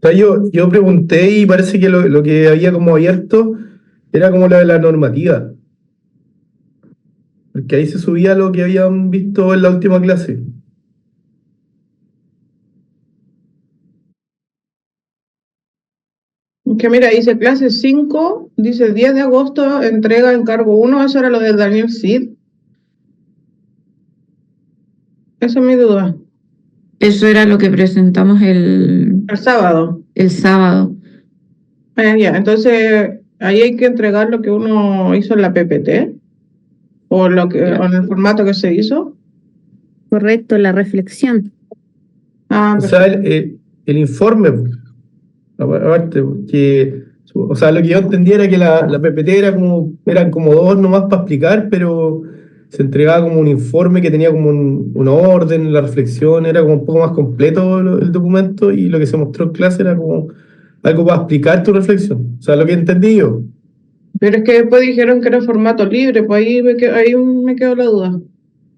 sea, yo pregunté y parece que lo que había como abierto era como la de la normativa, porque ahí se subía lo que habían visto en la última clase. Que mira, dice clase 5, dice 10 de agosto, entrega encargo 1, eso era lo de Daniel Cid. Esa es mi duda. Eso era lo que presentamos El sábado. el sábado. Ya, entonces ahí hay que entregar lo que uno hizo en la PPT o o en el formato que se hizo. Correcto, la reflexión. O sea, el informe, aparte, porque, o sea, lo que yo entendía era que la PPT eran como dos nomás para explicar, pero se entregaba como un informe que tenía como un orden, la reflexión, era como un poco más completo el documento y lo que se mostró en clase era como algo para explicar tu reflexión. O sea, lo que entendí yo. Pero es que después dijeron que era formato libre, pues ahí me quedó la duda.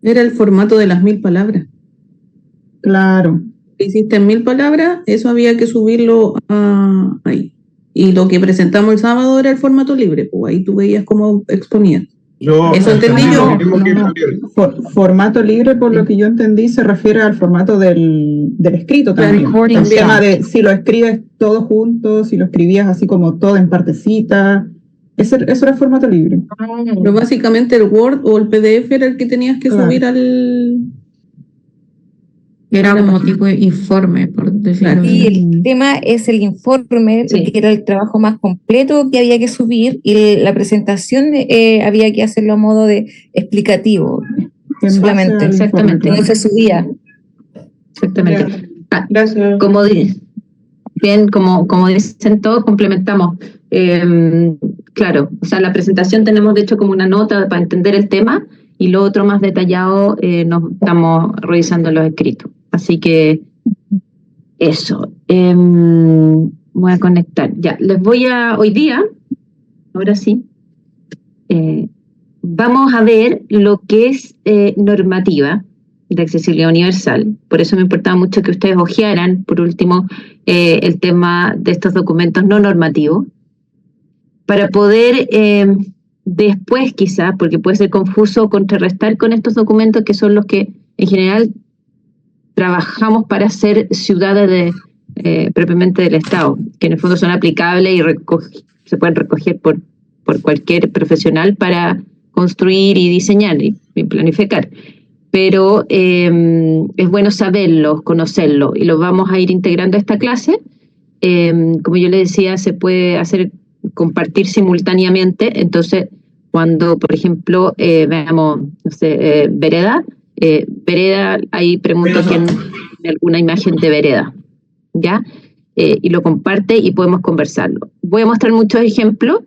Era el formato de las 1000 palabras. Claro. Hiciste en 1000 palabras, eso había que subirlo ahí. Y lo que presentamos el sábado era el formato libre, pues ahí tú veías cómo exponías. Eso entendí yo. Formato libre, por lo que yo entendí, se refiere al formato del escrito también. El tema de si lo escribes todo junto, si lo escribías así como todo en partecita. Eso era formato libre. Pero básicamente el Word o el PDF era el que tenías que subir al... Era como tipo de informe, por decirlo Y así. el tema es el informe, que era el trabajo más completo que había que subir, y la presentación había que hacerlo a modo de explicativo, solamente. Exactamente. No se subía. Exactamente. Gracias. Como dicen todos, complementamos. Claro, o sea, la presentación tenemos de hecho como una nota para entender el tema y lo otro más detallado nos estamos revisando los escritos. Así que eso. Voy a conectar. Ya, hoy día, ahora sí, vamos a ver lo que es normativa de accesibilidad universal. Por eso me importaba mucho que ustedes hojearan, por último, el tema de estos documentos no normativos, para poder después quizás, porque puede ser confuso, contrarrestar con estos documentos que son los que en general trabajamos para ser ciudades propiamente del Estado, que en el fondo son aplicables y se pueden recoger por cualquier profesional para construir y diseñar y planificar. Pero es bueno saberlos, conocerlos, y los vamos a ir integrando a esta clase. Como yo le decía, se puede compartir simultáneamente. Entonces, cuando, por ejemplo, veamos, no sé, vereda, ahí pregunto quién tiene alguna imagen de vereda, ¿ya? Y lo comparte y podemos conversarlo. Voy a mostrar muchos ejemplos,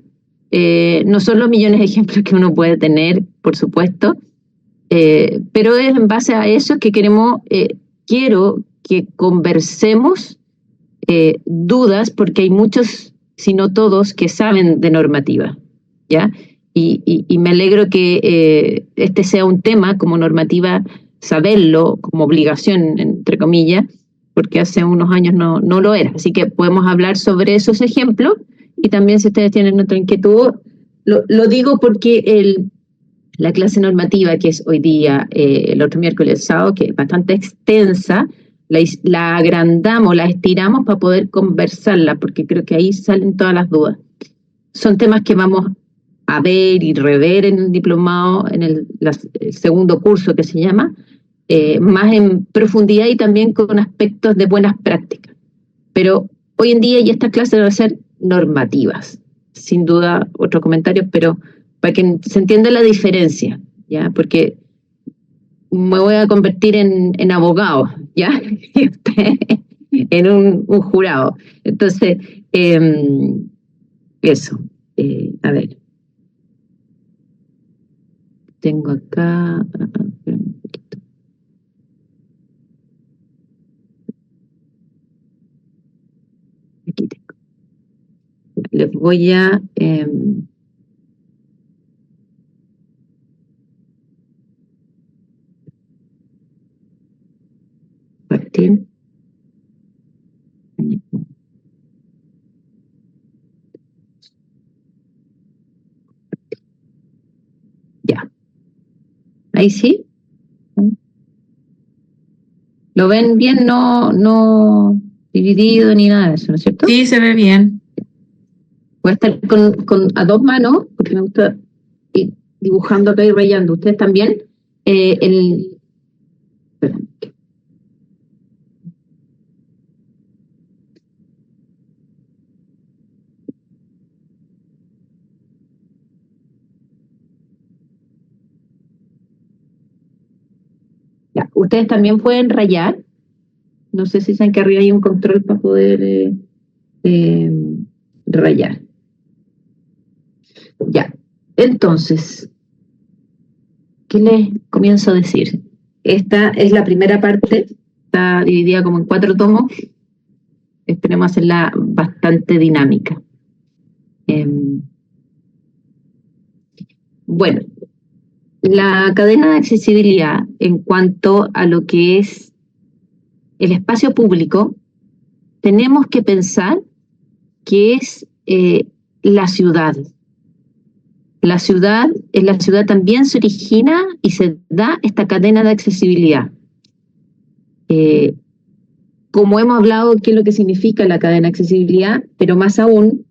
no son los millones de ejemplos que uno puede tener, por supuesto, pero es en base a eso que quiero que conversemos dudas, porque hay muchos, si no todos, que saben de normativa, ¿ya? Y me alegro que este sea un tema como normativa, saberlo como obligación, entre comillas, porque hace unos años no lo era. Así que podemos hablar sobre esos ejemplos y también si ustedes tienen otra inquietud, lo digo porque la clase normativa que es hoy día, el otro miércoles sábado, que es bastante extensa, la agrandamos, la estiramos para poder conversarla, porque creo que ahí salen todas las dudas. Son temas que vamos a ver y rever en el diplomado, en el segundo curso que se llama, más en profundidad y también con aspectos de buenas prácticas. Pero hoy en día ya estas clases van a ser normativas. Sin duda, otros comentarios, pero para que se entienda la diferencia, ¿ya? Porque me voy a convertir en abogado, ¿ya? En un jurado. Entonces, eso. A ver. Tengo acá... un poquito. Aquí tengo. Les voy a... compartir. Ahí sí. ¿Lo ven bien? No dividido ni nada de eso, ¿no es cierto? Sí, se ve bien. Voy a estar a dos manos, porque me gusta ir dibujando acá y rayando. ¿Ustedes también? Esperen. Ya, ustedes también pueden rayar. No sé si saben que arriba hay un control para poder rayar. Ya, entonces, ¿qué les comienzo a decir? Esta es la primera parte, está dividida como en 4 tomos. Esperemos hacerla bastante dinámica. Bueno, la cadena de accesibilidad en cuanto a lo que es el espacio público, tenemos que pensar que es la ciudad. En la ciudad también se origina y se da esta cadena de accesibilidad. Como hemos hablado, qué es lo que significa la cadena de accesibilidad, pero más aún,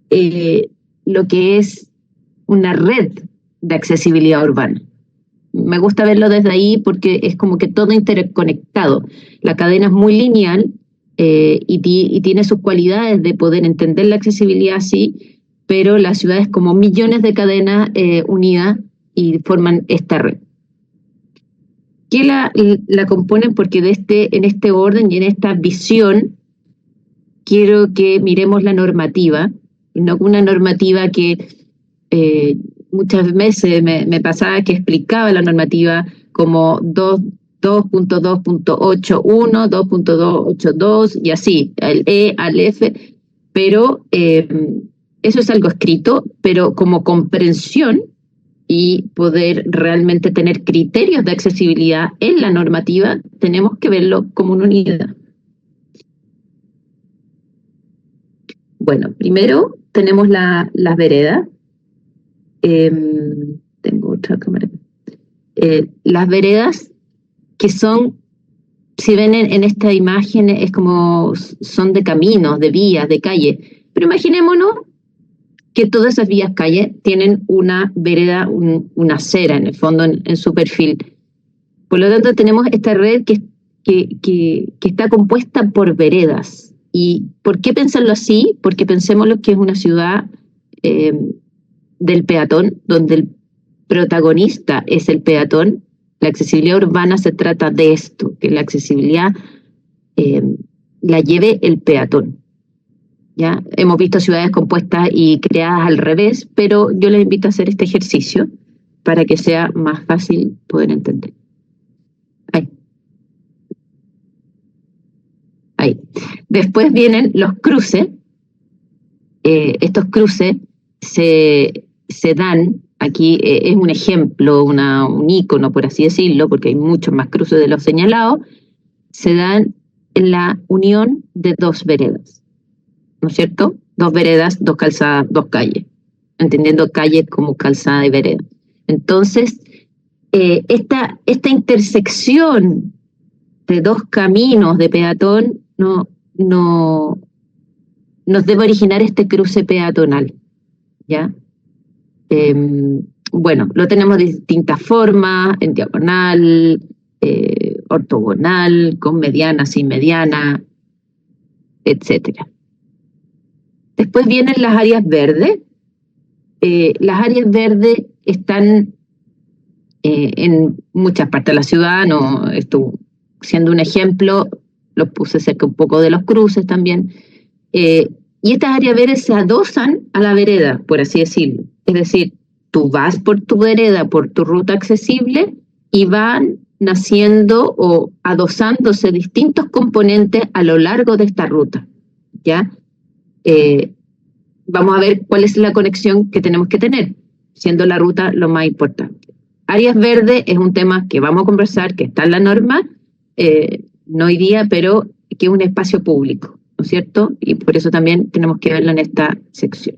lo que es una red de accesibilidad urbana. Me gusta verlo desde ahí porque es como que todo interconectado. La cadena es muy lineal y tiene sus cualidades de poder entender la accesibilidad así, pero la ciudad es como millones de cadenas unidas y forman esta red. ¿Qué la componen? Porque en este orden y en esta visión quiero que miremos la normativa, no una normativa que muchas veces me pasaba que explicaba la normativa como 2.2.81, 2.282 y así, al E, al F, pero eso es algo escrito, pero como comprensión y poder realmente tener criterios de accesibilidad en la normativa, tenemos que verlo como una unidad. Bueno, primero tenemos las veredas. Tengo otra cámara. Las veredas que son, si ven en esta imagen, es como son de caminos, de vías, de calle. Pero imaginémonos que todas esas vías, calles, tienen una vereda, una acera en el fondo, en su perfil. Por lo tanto, tenemos esta red que está compuesta por veredas. ¿Y por qué pensarlo así? Porque pensemos lo que es una ciudad del peatón, donde el protagonista es el peatón. La accesibilidad urbana se trata de esto, que la accesibilidad la lleve el peatón. ¿Ya? Hemos visto ciudades compuestas y creadas al revés, pero yo les invito a hacer este ejercicio para que sea más fácil poder entender. Ahí. Después vienen los cruces. Estos cruces se dan, aquí es un ejemplo, un ícono, por así decirlo, porque hay muchos más cruces de los señalados, se dan en la unión de dos veredas, ¿no es cierto? Dos veredas, dos calzadas, dos calles, entendiendo calle como calzada y vereda. Entonces, esta intersección de dos caminos de peatón nos debe originar este cruce peatonal, ¿ya? Bueno, lo tenemos de distintas formas, en diagonal, ortogonal, con mediana, sin mediana, etcétera. Después vienen las áreas verdes. Las áreas verdes están en muchas partes de la ciudad, no, esto siendo un ejemplo, los puse cerca un poco de los cruces también, y estas áreas verdes se adosan a la vereda, por así decirlo. Es decir, tú vas por tu vereda, por tu ruta accesible, y van naciendo o adosándose distintos componentes a lo largo de esta ruta, ¿ya? Vamos a ver cuál es la conexión que tenemos que tener, siendo la ruta lo más importante. Áreas verdes es un tema que vamos a conversar, que está en la norma, no hoy día, pero que es un espacio público, ¿no es cierto? Y por eso también tenemos que verlo en esta sección.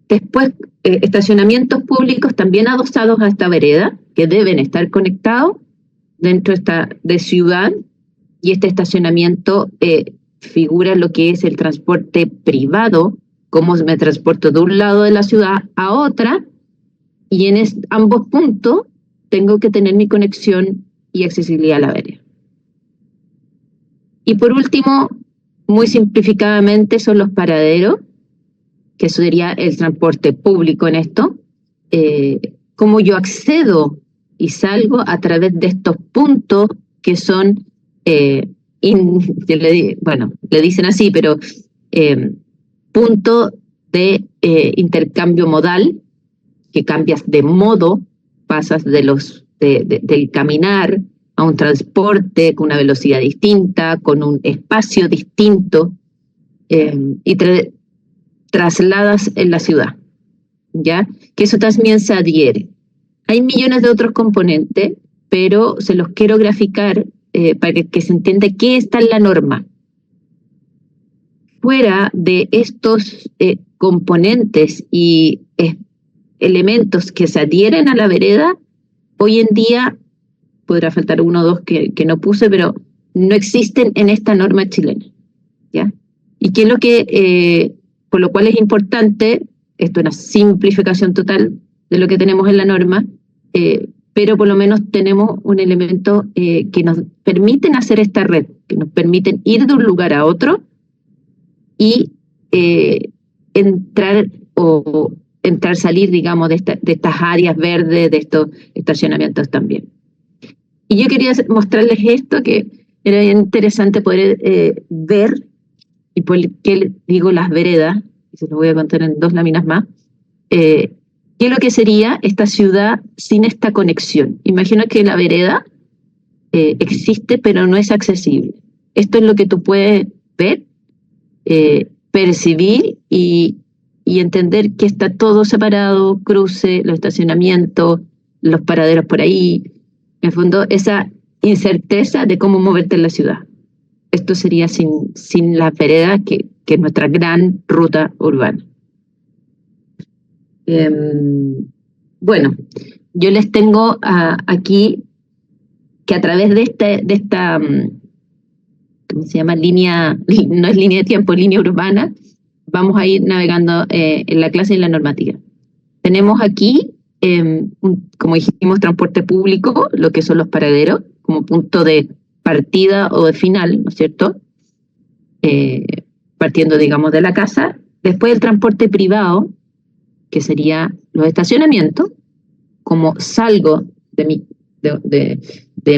Después, estacionamientos públicos también adosados a esta vereda, que deben estar conectados dentro de ciudad, y este estacionamiento figura lo que es el transporte privado, cómo me transporto de un lado de la ciudad a otra, y en ambos puntos tengo que tener mi conexión y accesibilidad a la vereda. Y por último, muy simplificadamente, son los paraderos, que eso sería el transporte público en esto, cómo yo accedo y salgo a través de estos puntos que son, le dicen así, pero punto de intercambio modal, que cambias de modo, pasas del caminar a un transporte con una velocidad distinta, con un espacio distinto, y trasladas en la ciudad, ¿ya? Que eso también se adhiere. Hay millones de otros componentes, pero se los quiero graficar para que se entienda qué está en la norma. Fuera de estos componentes y elementos que se adhieren a la vereda, hoy en día, podrá faltar uno o dos que no puse, pero no existen en esta norma chilena, ¿ya? Y que es lo que, por lo cual es importante, esto es una simplificación total de lo que tenemos en la norma, pero por lo menos tenemos un elemento que nos permiten hacer esta red, que nos permiten ir de un lugar a otro y salir, digamos, de estas áreas verdes, de estos estacionamientos también. Y yo quería mostrarles esto, que era interesante poder ver, y por qué digo las veredas, y se lo voy a contar en 2 láminas más, qué es lo que sería esta ciudad sin esta conexión. Imagina que la vereda existe, pero no es accesible. Esto es lo que tú puedes ver, percibir y entender que está todo separado, cruce, los estacionamientos, los paraderos por ahí, en el fondo esa incerteza de cómo moverte en la ciudad. Esto sería sin la vereda, que es nuestra gran ruta urbana. Bueno, yo les tengo aquí que a través de esta ¿cómo se llama? Línea, no es línea de tiempo, línea urbana, vamos a ir navegando en la clase y en la normativa. Tenemos aquí, como dijimos, transporte público, lo que son los paraderos, como punto de partida o de final, ¿no es cierto? Partiendo, digamos, de la casa. Después el transporte privado, que sería los estacionamientos, como salgo de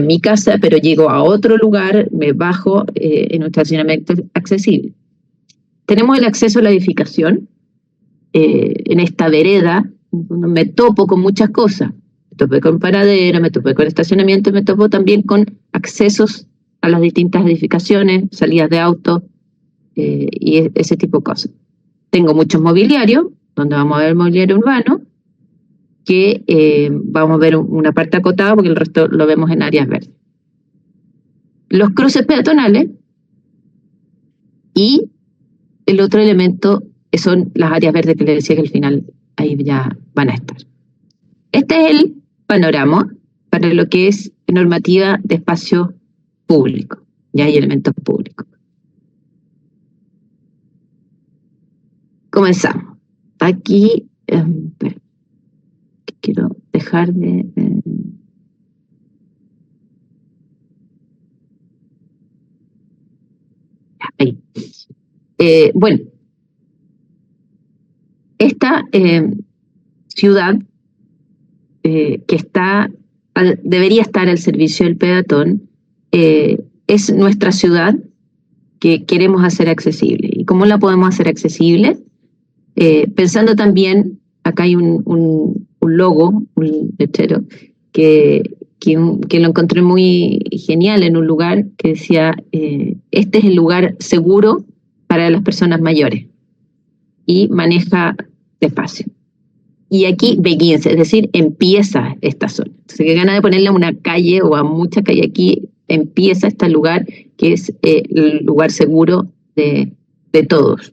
mi casa, pero llego a otro lugar, me bajo en un estacionamiento accesible. Tenemos el acceso a la edificación. En esta vereda me topo con muchas cosas. Me topé con paradero, me topé con estacionamiento, me topo también con accesos a las distintas edificaciones, salidas de autos y ese tipo de cosas. Tengo muchos mobiliarios, donde vamos a ver el mobiliario urbano, que vamos a ver una parte acotada porque el resto lo vemos en áreas verdes. Los cruces peatonales y el otro elemento son las áreas verdes que les decía que al final ahí ya van a estar. Este es el panorama para lo que es normativa de espacio público. Ya hay elementos públicos. Comenzamos. Aquí, quiero dejar de... ahí. Bueno, esta ciudad que debería estar al servicio del peatón, es nuestra ciudad que queremos hacer accesible. ¿Y cómo la podemos hacer accesible? Pensando también, acá hay un logo, un lechero, que lo encontré muy genial en un lugar que decía, este es el lugar seguro para las personas mayores, y maneja despacio. Y aquí begins, es decir, empieza esta zona. Entonces, que gana de ponerle a una calle o a mucha calle aquí, empieza este lugar que es el lugar seguro de todos.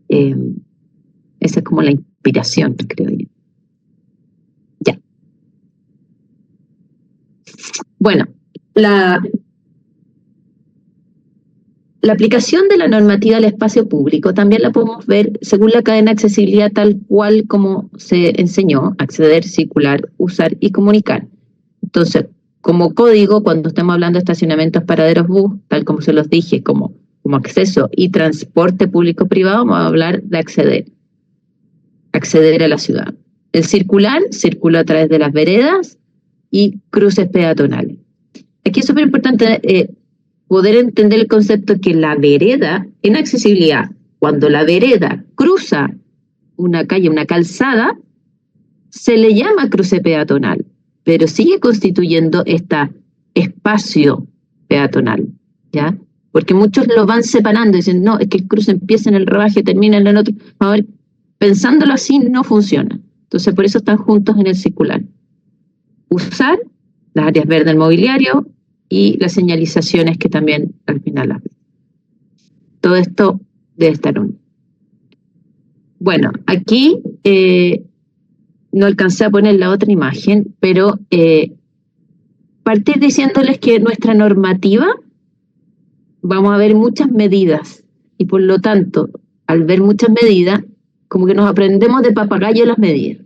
Esa es como la aspiración, creo yo. Ya. Bueno, la aplicación de la normativa al espacio público también la podemos ver según la cadena de accesibilidad tal cual como se enseñó: acceder, circular, usar y comunicar. Entonces, como código, cuando estamos hablando de estacionamientos, paraderos, bus, tal como se los dije, como acceso y transporte público-privado, vamos a hablar de acceder a la ciudad. El circular, circula a través de las veredas y cruces peatonales. Aquí es súper importante poder entender el concepto que la vereda, en accesibilidad, cuando la vereda cruza una calle, una calzada, se le llama cruce peatonal, pero sigue constituyendo este espacio peatonal, ¿ya? Porque muchos lo van separando, dicen, no, es que el cruce empieza en el rebaje, termina en el otro. A ver, pensándolo así no funciona. Entonces, por eso están juntos en el circular. Usar las áreas verdes del mobiliario y las señalizaciones que también al final hacen. Todo esto debe estar unido. Bueno, aquí no alcancé a poner la otra imagen, pero partir diciéndoles que nuestra normativa, vamos a ver muchas medidas, y por lo tanto, al ver muchas medidas, como que nos aprendemos de papagayo las medidas.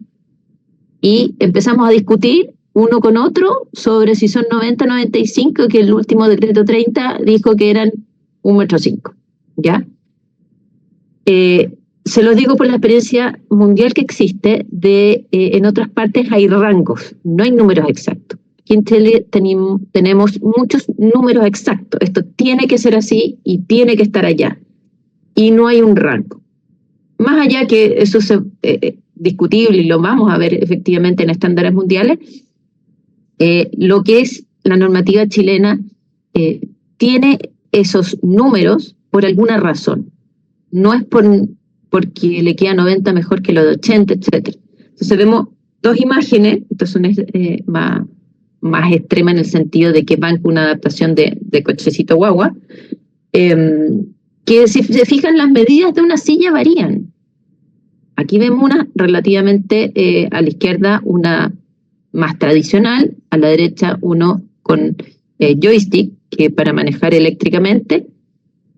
Y empezamos a discutir uno con otro sobre si son 90, 95, que el último decreto 30 dijo que eran 1,5 metros, ¿ya? Se los digo por la experiencia mundial que existe, en otras partes hay rangos, no hay números exactos. Aquí en Chile tenemos muchos números exactos. Esto tiene que ser así y tiene que estar allá. Y no hay un rango. Más allá que eso es discutible y lo vamos a ver efectivamente en estándares mundiales, lo que es la normativa chilena tiene esos números por alguna razón. No es porque le queda 90 mejor que lo de 80, etc. Entonces vemos dos imágenes, estas son más extrema en el sentido de que van con una adaptación de cochecito guagua, que si se fijan las medidas de una silla varían. Aquí vemos una relativamente a la izquierda, una más tradicional, a la derecha uno con joystick, que para manejar eléctricamente.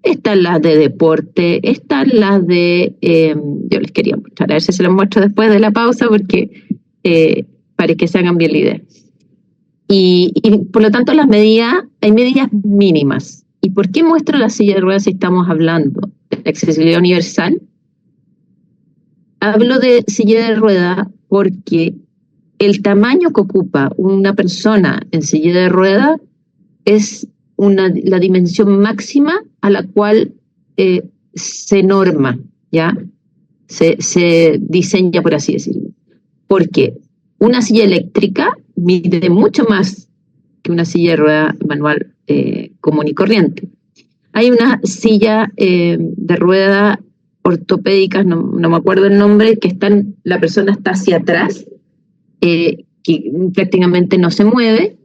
Están las de deporte, están las de... yo les quería mostrar, a ver si se las muestro después de la pausa, porque para que se hagan bien la idea. Y por lo tanto hay medidas mínimas. ¿Y por qué muestro la silla de ruedas si estamos hablando de accesibilidad universal? Hablo de silla de ruedas porque el tamaño que ocupa una persona en silla de ruedas es la dimensión máxima a la cual se norma, ¿ya? Se diseña, por así decirlo. Porque una silla eléctrica mide mucho más que una silla de rueda manual común y corriente. Hay una silla de rueda ortopédicas, no me acuerdo el nombre, que la persona está hacia atrás, que prácticamente no se mueve,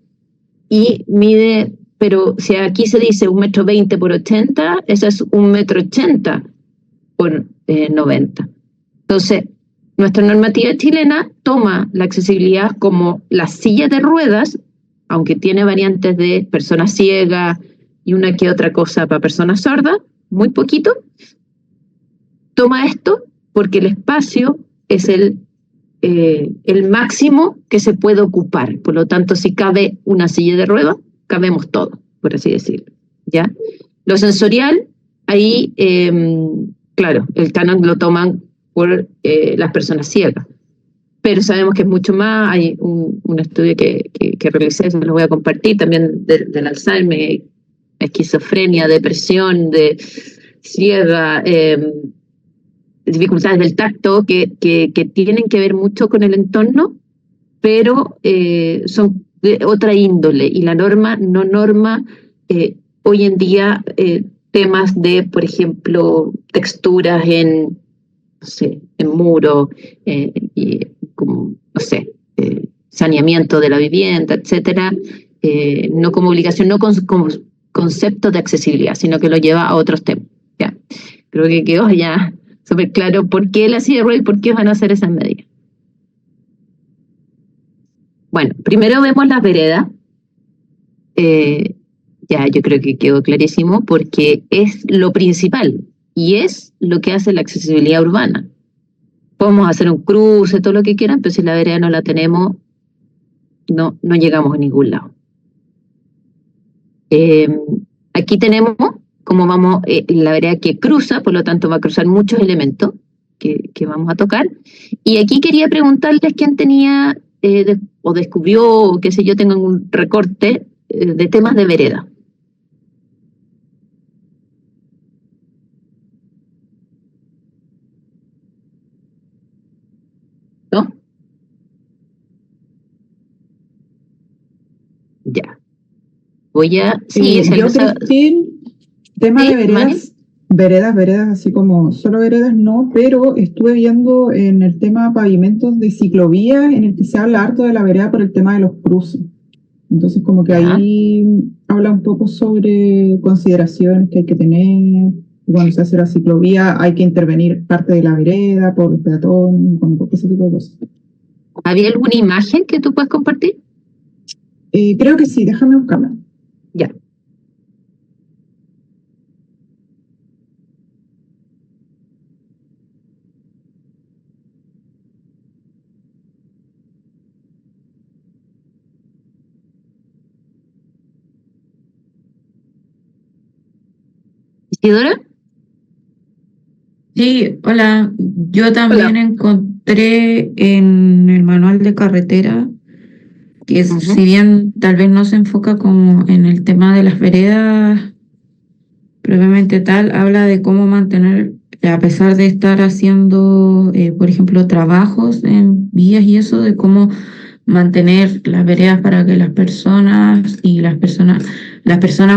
y mide, pero si aquí se dice 1,20 metros por 80, eso es 1,80 metros por 90. Entonces, nuestra normativa chilena toma la accesibilidad como las sillas de ruedas, aunque tiene variantes de personas ciegas y una que otra cosa para personas sordas, muy poquito. Toma esto porque el espacio es el máximo que se puede ocupar. Por lo tanto, si cabe una silla de ruedas, cabemos todos, por así decirlo, ¿ya? Lo sensorial, ahí, claro, el canon lo toman por las personas ciegas, pero sabemos que es mucho más. Hay un estudio que realicé, se lo voy a compartir, también del Alzheimer, esquizofrenia, depresión, de ciega, dificultades del tacto, que tienen que ver mucho con el entorno, pero son de otra índole, y la norma no norma hoy en día temas de, por ejemplo, texturas en muro, saneamiento de la vivienda, etcétera, no como obligación, no como concepto de accesibilidad, sino que lo lleva a otros temas. ¿Ya? Creo que quedó ya súper claro por qué la silla de ruedas y por qué van a hacer esas medidas. Bueno, primero vemos las veredas. Ya, yo creo que quedó clarísimo porque es lo principal y es lo que hace la accesibilidad urbana. Podemos hacer un cruce, todo lo que quieran, pero si la vereda no la tenemos, no llegamos a ningún lado. Aquí tenemos como vamos, la vereda que cruza, por lo tanto va a cruzar muchos elementos que vamos a tocar. Y aquí quería preguntarles quién tenía o descubrió, o qué sé yo, tengo un recorte de temas de vereda. ¿No? Ya. Voy a... Sí, yo, Cristín, tema ¿sí? de veredas, veredas, así como solo veredas no, pero estuve viendo en el tema pavimentos de ciclovías, en el que se habla harto de la vereda por el tema de los cruces. Entonces como que ahí habla un poco sobre consideraciones que hay que tener. Cuando se hace la ciclovía hay que intervenir parte de la vereda por los peatones, por ese tipo de cosas. ¿Había alguna imagen que tú puedas compartir? Creo que sí, déjame buscarla. Ya. ¿Isidora? Sí, hola. Yo también encontré en el manual de carretera que si bien tal vez no se enfoca como en el tema de las veredas previamente tal, habla de cómo mantener, a pesar de estar haciendo, por ejemplo, trabajos en vías y eso, de cómo mantener las veredas para que las personas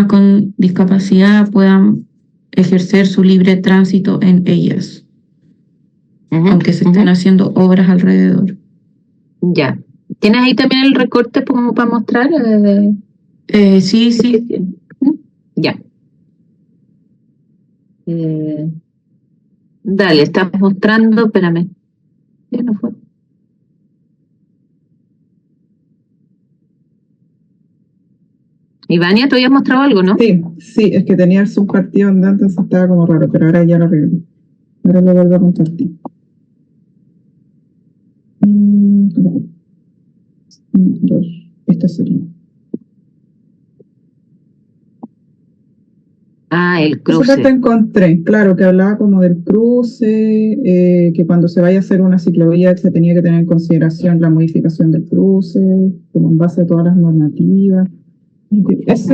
con discapacidad puedan ejercer su libre tránsito en ellas, aunque se estén haciendo obras alrededor. Ya. ¿Tienes ahí también el recorte como para mostrar? Sí. Ya. Dale, estás mostrando, espérame. Ya no fue. Ivania, ¿tú habías mostrado algo, no? Sí, es que tenía el Zoom partido andando, entonces estaba como raro, pero ahora ya lo arreglé. Ahora lo vuelvo a compartir. Esta sería. El cruce. Esa parte encontré, claro, que hablaba como del cruce, que cuando se vaya a hacer una ciclovía se tenía que tener en consideración la modificación del cruce, como en base a todas las normativas. Eso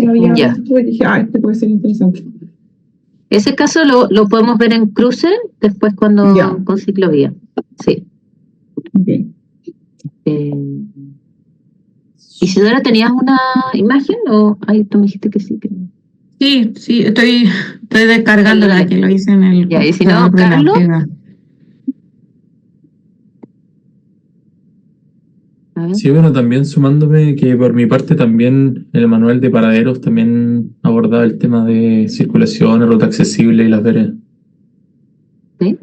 lo había visto y dije, este puede ser interesante. Ese caso lo podemos ver en cruce después cuando con ciclovía. Sí. Okay. Isidora, ¿tenías una imagen o tú me dijiste que sí? Sí, estoy descargándola, que lo hice en el... Ya, y si no, Carlos. Sí, bueno, también sumándome que por mi parte también en el manual de paraderos también abordaba el tema de circulación, ruta accesible y las veredas. ¿Sí?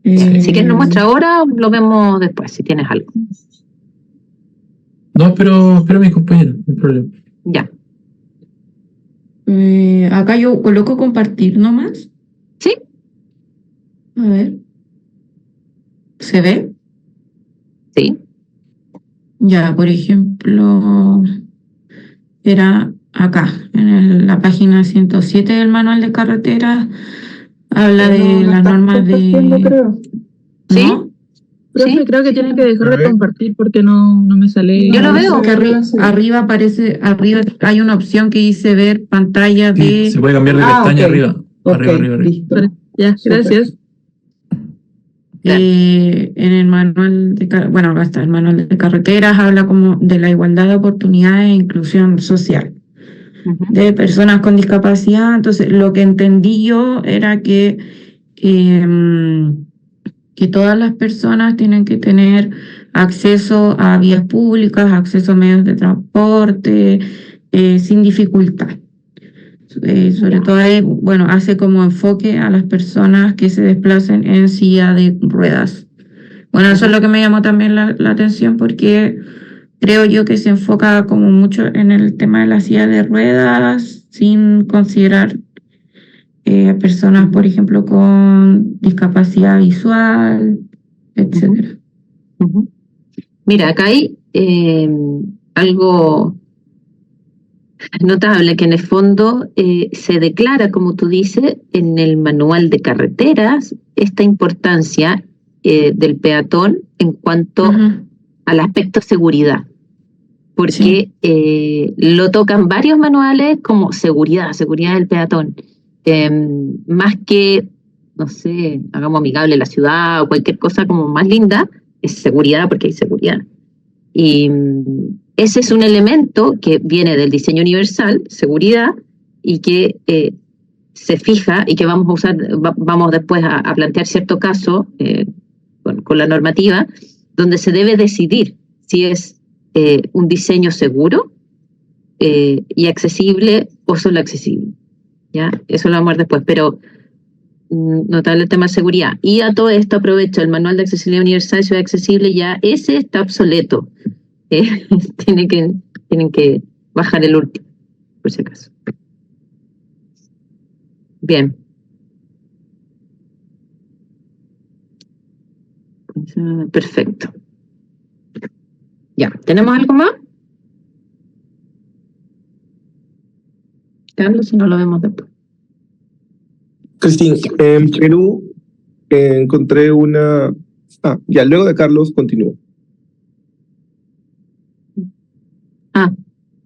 Si quieres lo muestra ahora, lo vemos después, si tienes algo. No, espero a mis compañeros, no hay problema. Ya. Acá yo coloco compartir nomás. Sí. A ver. ¿Se ve? Sí. Ya, por ejemplo, era acá, en la página 107 del manual de carreteras, habla de las normas de... Creo. ¿Sí? ¿No? Profe, creo que tienen que dejar de compartir porque no me sale. Yo lo veo. Que arriba aparece, arriba hay una opción que dice ver pantalla de... Sí, se puede cambiar de pestaña arriba. Okay, Arriba. Listo. Ya, gracias. En el manual acá está el manual de carreteras, habla como de la igualdad de oportunidades e inclusión social de personas con discapacidad. Entonces, lo que entendí yo era que todas las personas tienen que tener acceso a vías públicas, acceso a medios de transporte, sin dificultad. sobre todo bueno, hace como enfoque a las personas que se desplacen en silla de ruedas. Bueno, eso es lo que me llamó también la atención, porque creo yo que se enfoca como mucho en el tema de la silla de ruedas, sin considerar personas, por ejemplo, con discapacidad visual, etcétera. Mira, acá hay algo notable, que en el fondo se declara, como tú dices, en el manual de carreteras, esta importancia del peatón en cuanto al aspecto seguridad, porque lo tocan varios manuales como seguridad del peatón, más que, no sé, hagamos amigable la ciudad o cualquier cosa como más linda, es seguridad porque hay seguridad. Y ese es un elemento que viene del diseño universal, seguridad, y que se fija y que vamos a usar, vamos después a plantear cierto caso con la normativa, donde se debe decidir si es un diseño seguro y accesible o solo accesible. ¿Ya? Eso lo vamos a ver después, pero notable el tema de seguridad. Y a todo esto aprovecho el Manual de Accesibilidad Universal y Ciudad Accesible, ya ese está obsoleto. Tienen que bajar el último, por si acaso. Bien. Perfecto. Ya, ¿tenemos algo más? Carlos, si no lo vemos después. Cristín, en Perú encontré una... ya, luego de Carlos, continúo.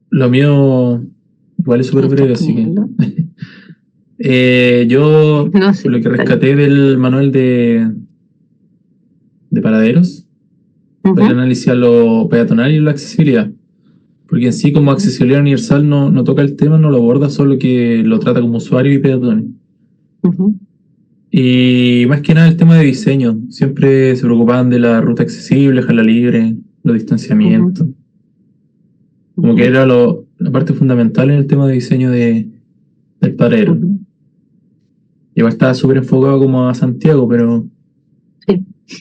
Lo mío igual es súper breve, así que... yo, No, sí, lo que rescaté del manual de paraderos, fue el análisis a lo peatonal y la accesibilidad. Porque en sí, como accesibilidad universal, no toca el tema, no lo aborda, solo que lo trata como usuario y peatones. Y más que nada el tema de diseño. Siempre se preocupaban de la ruta accesible, dejarla libre, los distanciamientos. Como que era la parte fundamental en el tema de diseño del paradero. Igual estaba súper enfocado como a Santiago, pero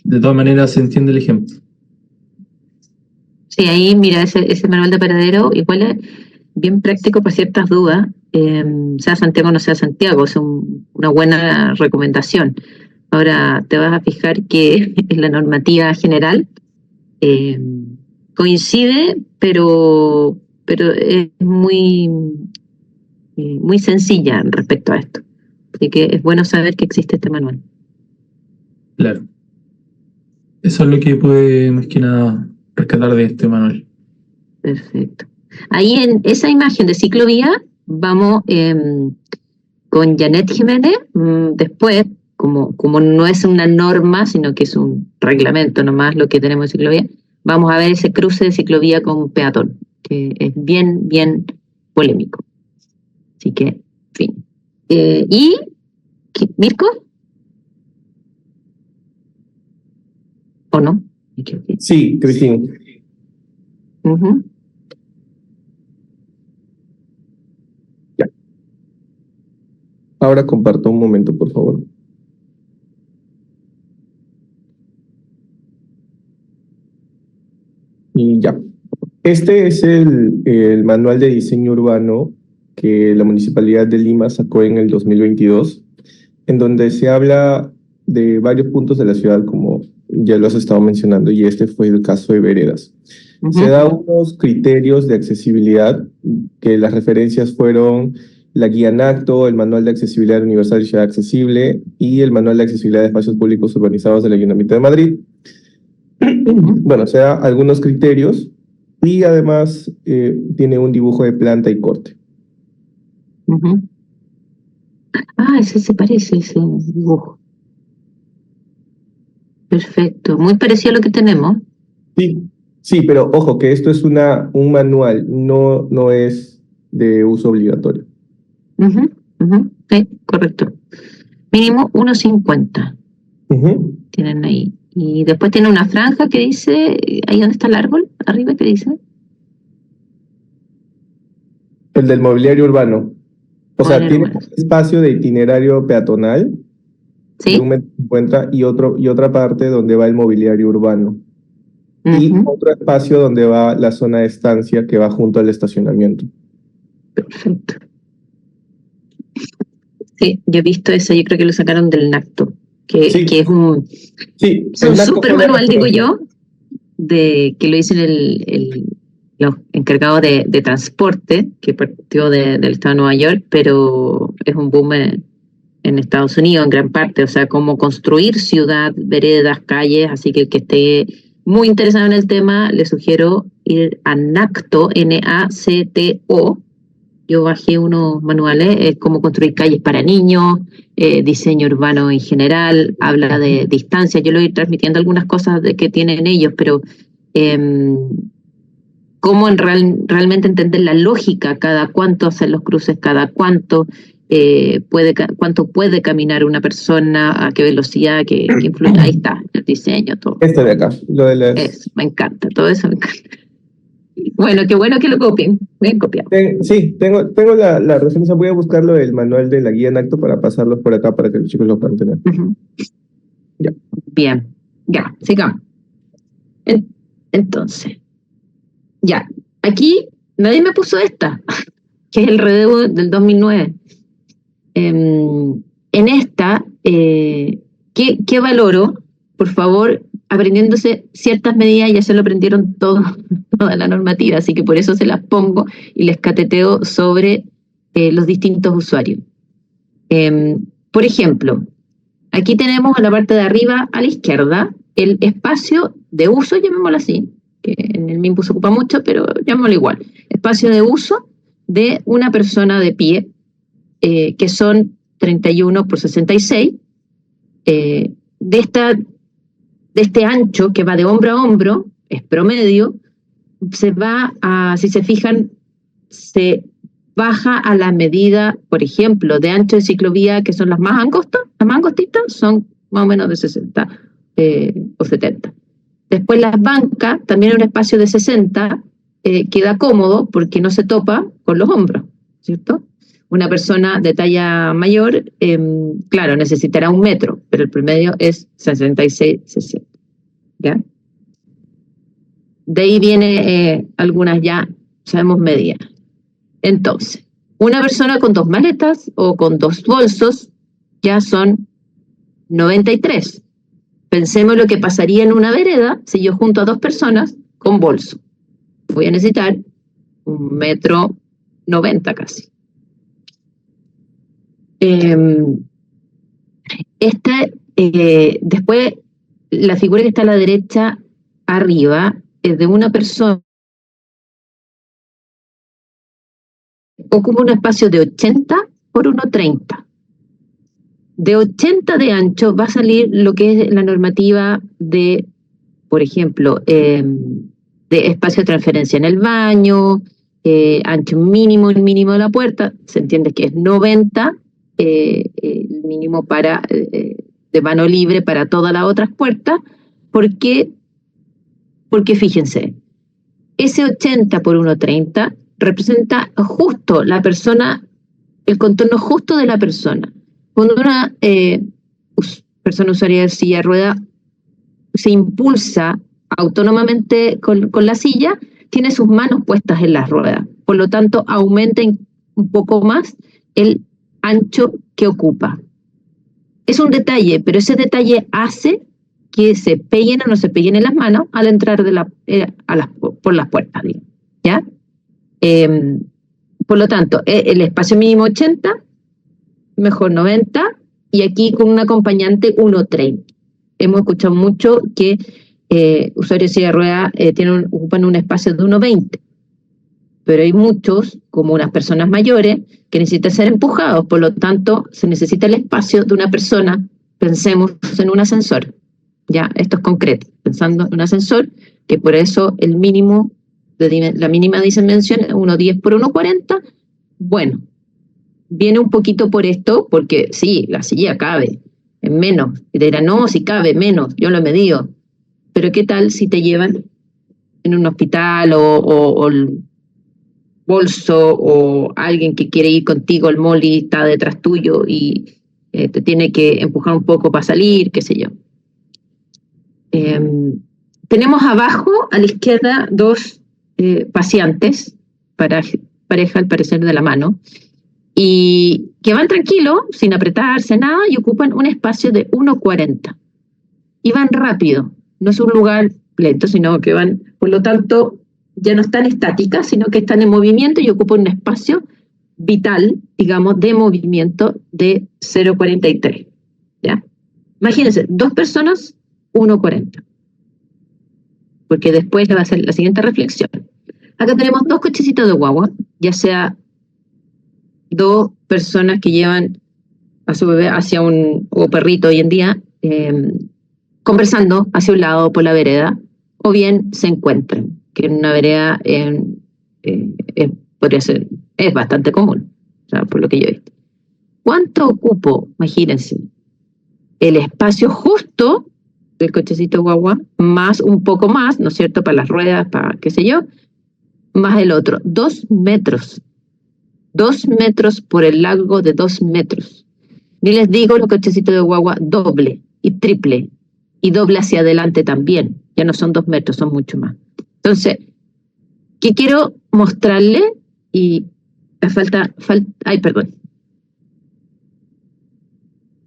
de todas maneras se entiende el ejemplo. Sí, ahí mira, ese manual de paradero igual es bien práctico para ciertas dudas, sea Santiago o no sea Santiago, es una buena recomendación. Ahora te vas a fijar que en la normativa general coincide, pero es muy sencilla respecto a esto. Así que es bueno saber que existe este manual. Claro. Eso es lo que puede más que nada rescatar de este manual. Perfecto. Ahí en esa imagen de ciclovía vamos con Janet Jiménez. Después, como no es una norma, sino que es un reglamento nomás lo que tenemos en ciclovía, vamos a ver ese cruce de ciclovía con peatón, que es bien, bien polémico. Así que, en fin. ¿Y Mirko? ¿O no? Sí, Cristín. Ya. Ahora comparto un momento, por favor. Y ya. Este es el manual de diseño urbano que la Municipalidad de Lima sacó en el 2022, en donde se habla de varios puntos de la ciudad, como ya lo has estado mencionando, y este fue el caso de veredas. Se da unos criterios de accesibilidad, que las referencias fueron la guía NACTO, el Manual de Accesibilidad Universal y Ciudad Accesible y el Manual de Accesibilidad de Espacios Públicos Urbanizados del Ayuntamiento de Madrid. Bueno, se da algunos criterios y además tiene un dibujo de planta y corte. Ese se parece, ese dibujo. Perfecto, muy parecido a lo que tenemos. Sí, pero ojo que esto es un manual, no es de uso obligatorio. Sí, correcto. Mínimo 1.50. Tienen ahí. Y después tiene una franja que dice, ahí donde está el árbol, arriba, ¿qué dice? El del mobiliario urbano. O sea, tiene un espacio de itinerario peatonal, ¿sí? de 1,50 m y otra parte donde va el mobiliario urbano. Y otro espacio donde va la zona de estancia que va junto al estacionamiento. Perfecto. Sí, yo he visto eso, yo creo que lo sacaron del NACTO, que es un súper manual, digo yo, que lo dicen los encargados de transporte, que partió del estado de Nueva York, pero es un boom en Estados Unidos en gran parte, o sea, cómo construir ciudad, veredas, calles, así que el que esté muy interesado en el tema, le sugiero ir a NACTO, NACTO. Yo bajé unos manuales, cómo construir calles para niños, diseño urbano en general, habla de distancia. Yo lo voy transmitiendo algunas cosas que tienen ellos, pero cómo realmente entender la lógica, cada cuánto hacer los cruces, cada cuánto cuánto puede caminar una persona, a qué velocidad, qué influye. Ahí está, el diseño, todo. Esto de acá, lo de las... Eso, me encanta, todo eso me encanta. Bueno, qué bueno que lo copien, bien copiado. Sí, tengo la referencia, voy a buscarlo el manual de la guía en acto para pasarlos por acá para que los chicos lo puedan tener. Ya. Bien, ya, sigamos. Entonces, ya, aquí nadie me puso esta, que es el relevo del 2009. En esta, ¿qué valoro? Por favor, aprendiéndose ciertas medidas, ya se lo aprendieron toda la normativa, así que por eso se las pongo y les cateteo sobre los distintos usuarios. Por ejemplo, aquí tenemos en la parte de arriba a la izquierda el espacio de uso, llamémoslo así, que en el MIMPU se ocupa mucho, pero llamémoslo igual. Espacio de uso de una persona de pie, que son 31 por 66, de este ancho que va de hombro a hombro, es promedio, se va a, si se fijan, se baja a la medida, por ejemplo, de ancho de ciclovía, que son las más angostas, las más angostitas son más o menos de 60 o 70. Después las bancas, también un espacio de 60, queda cómodo porque no se topa con los hombros, ¿cierto? Una persona de talla mayor, claro, necesitará 1 metro, pero el promedio es 66-60. ¿Ya? De ahí viene algunas ya, sabemos medidas. Entonces, una persona con 2 maletas o con 2 bolsos ya son 93. Pensemos lo que pasaría en una vereda si yo junto a 2 personas con bolso. Voy a necesitar 1,90 m casi. Después, la figura que está a la derecha arriba es de una persona. Ocupa un espacio de 80 por 1,30. De 80 de ancho va a salir lo que es la normativa de, por ejemplo, de espacio de transferencia en el baño, ancho mínimo, el mínimo de la puerta, se entiende que es 90, el mínimo para de mano libre para todas las otras puertas. ¿Por qué? Porque fíjense, ese 80 por 1,30 representa justo la persona, el contorno justo de la persona. Cuando una persona usuaria de silla de rueda se impulsa autónomamente con la silla, tiene sus manos puestas en las ruedas, por lo tanto aumenta un poco más el ancho que ocupa. Es un detalle, pero ese detalle hace que se peguen o no se peguen en las manos al entrar por las puertas, ¿ya? Por lo tanto, el espacio mínimo 80, mejor 90, y aquí con un acompañante 1,30. Hemos escuchado mucho que usuarios de silla de ruedas ocupan un espacio de 1,20, pero hay muchos, como unas personas mayores, que necesitan ser empujados, por lo tanto, se necesita el espacio de una persona. Pensemos en un ascensor, ya, esto es concreto, pensando en un ascensor, que por eso el mínimo, la mínima dimensión es 1,10 por 1,40, bueno, viene un poquito por esto, porque sí, la silla cabe, en menos, y te dirán, no, si cabe, menos, yo lo he medido, pero ¿qué tal si te llevan en un hospital o bolso o alguien que quiere ir contigo al mall y está detrás tuyo y te tiene que empujar un poco para salir, qué sé yo. Tenemos abajo, a la izquierda, dos paseantes, pareja al parecer de la mano, y que van tranquilos, sin apretarse, nada, y ocupan un espacio de 1,40. Y van rápido, no es un lugar lento, sino que van, por lo tanto, ya no están estáticas, sino que están en movimiento y ocupan un espacio vital, digamos, de movimiento de 0,43. ¿Ya? Imagínense, 2 personas, 1,40. Porque después va a ser la siguiente reflexión. Acá tenemos 2 cochecitos de guagua, ya sea 2 personas que llevan a su bebé hacia o perrito hoy en día, conversando hacia un lado por la vereda, o bien se encuentran, que en una vereda podría ser, es bastante común, o sea, por lo que yo he visto. ¿Cuánto ocupo? Imagínense, el espacio justo del cochecito guagua, más un poco más, ¿no es cierto?, para las ruedas, para qué sé yo, más el otro, 2 metros. 2 metros por el largo de 2 metros. Ni les digo los cochecitos de guagua doble y triple, y doble hacia adelante también. Ya no son 2 metros, son mucho más. Entonces, ¿qué quiero mostrarle? Y ay, perdón.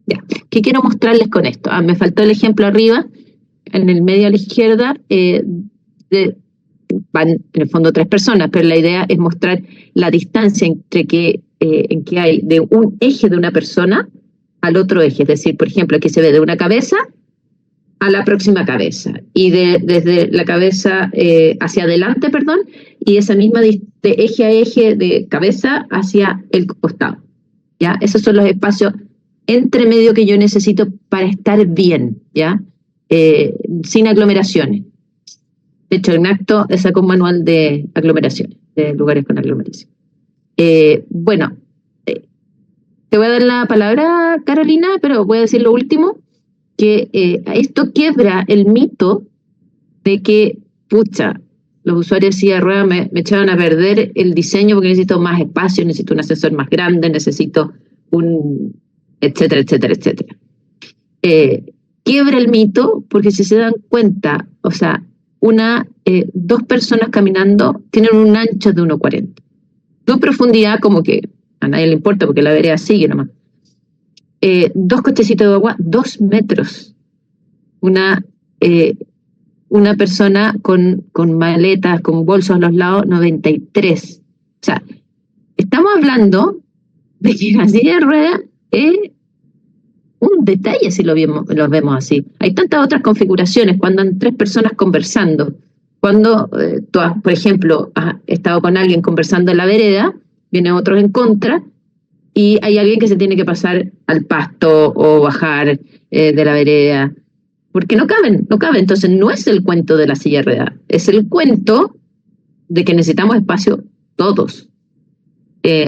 Ya. ¿Qué quiero mostrarles con esto? Me faltó el ejemplo arriba, en el medio a la izquierda, van en el fondo 3 personas, pero la idea es mostrar la distancia entre en que hay de un eje de una persona al otro eje. Es decir, por ejemplo, aquí se ve de una cabeza a la próxima cabeza, y desde la cabeza hacia adelante, perdón, y esa misma de eje a eje de cabeza hacia el costado. ¿Ya? Esos son los espacios entre medio que yo necesito para estar bien, ¿ya? Sin aglomeraciones. De hecho, en acto saco un manual de aglomeraciones, de lugares con aglomeración. Bueno, te voy a dar la palabra, Carolina, pero voy a decir lo último, que esto quiebra el mito de que, pucha, los usuarios de silla de ruedas me echaban a perder el diseño porque necesito más espacio, necesito un ascensor más grande, necesito un etcétera, etcétera, etcétera. Quiebra el mito porque si se dan cuenta, o sea, 2 personas caminando tienen un ancho de 1,40. No profundidad como que a nadie le importa porque la vereda sigue nomás. 2 cochecitos de agua, 2 metros. Una persona con maletas, con bolsos a los lados, 93. O sea, estamos hablando de que la silla de ruedas es un detalle si los vemos así. Hay tantas otras configuraciones cuando han 3 personas conversando. Cuando, por ejemplo, has estado con alguien conversando en la vereda, vienen otros en contra, y hay alguien que se tiene que pasar al pasto o bajar de la vereda, porque no caben. Entonces no es el cuento de la silla de ruedas, es el cuento de que necesitamos espacio todos.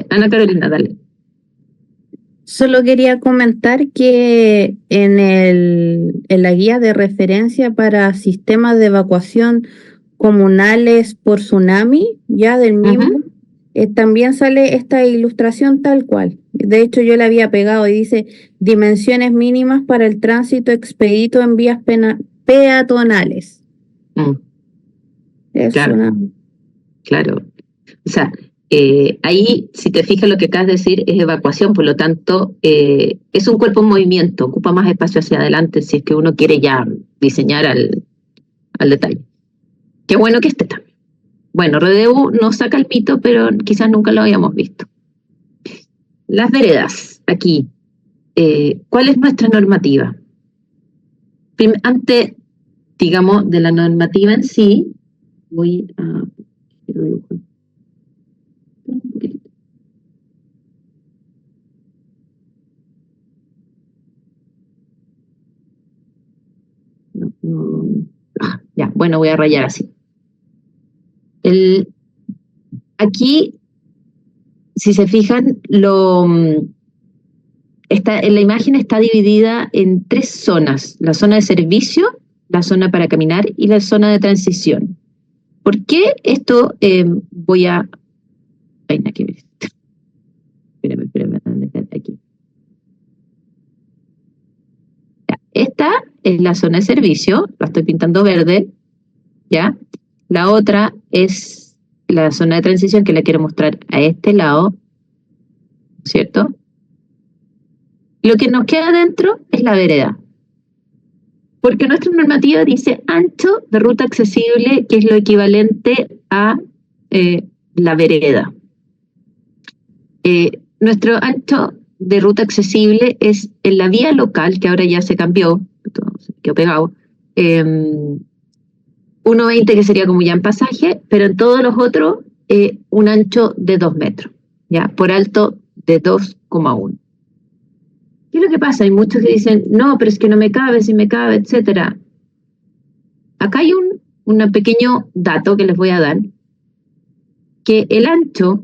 Ana Carolina, dale. Solo quería comentar que en la guía de referencia para sistemas de evacuación comunales por tsunami, ya del mismo, también sale esta ilustración tal cual. De hecho, yo la había pegado y dice dimensiones mínimas para el tránsito expedito en vías peatonales. Claro. O sea, ahí, si te fijas, lo que acabas de decir es evacuación, por lo tanto, es un cuerpo en movimiento, ocupa más espacio hacia adelante si es que uno quiere ya diseñar al detalle. Qué bueno que esté también. Bueno, Redeu nos saca el mito, pero quizás nunca lo habíamos visto. Las veredas, aquí. ¿Cuál es nuestra normativa? Antes, digamos, de la normativa en sí, voy a... Ya, bueno, voy a rayar así. Aquí, si se fijan, en la imagen está dividida en 3 zonas: la zona de servicio, la zona para caminar y la zona de transición. ¿Por qué esto voy a Hay nada que ver. Espérame, ¿dónde está? Aquí. Ya, esta es la zona de servicio, la estoy pintando verde, ¿ya? La otra es la zona de transición que la quiero mostrar a este lado, ¿cierto? Lo que nos queda adentro es la vereda. Porque nuestra normativa dice ancho de ruta accesible, que es lo equivalente a la vereda. Nuestro ancho de ruta accesible es en la vía local, que ahora ya se cambió, se quedó pegado, 1,20 que sería como ya en pasaje, pero en todos los otros un ancho de 2 metros, ¿ya? Por alto de 2,1. ¿Qué es lo que pasa? Hay muchos que dicen, no, pero es que no me cabe, si me cabe, etcétera. Acá hay un pequeño dato que les voy a dar, que el ancho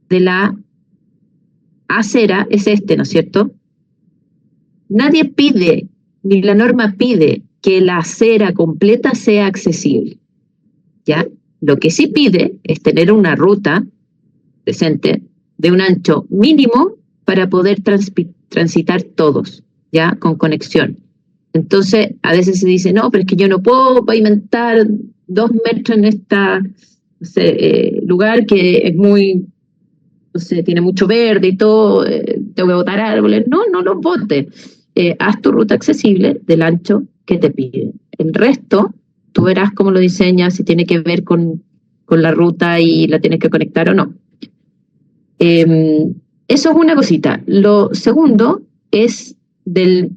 de la acera es este, ¿no es cierto? Nadie pide, ni la norma pide, que la acera completa sea accesible, ¿ya? Lo que sí pide es tener una ruta decente de un ancho mínimo para poder transitar todos, ¿ya? Con conexión. Entonces, a veces se dice, no, pero es que yo no puedo pavimentar 2 metros en este lugar que es muy, no sé, tiene mucho verde y todo, tengo que botar árboles. No los botes. Haz tu ruta accesible del ancho que te piden. El resto, tú verás cómo lo diseñas, si tiene que ver con la ruta y la tienes que conectar o no. Eso es una cosita. Lo segundo es de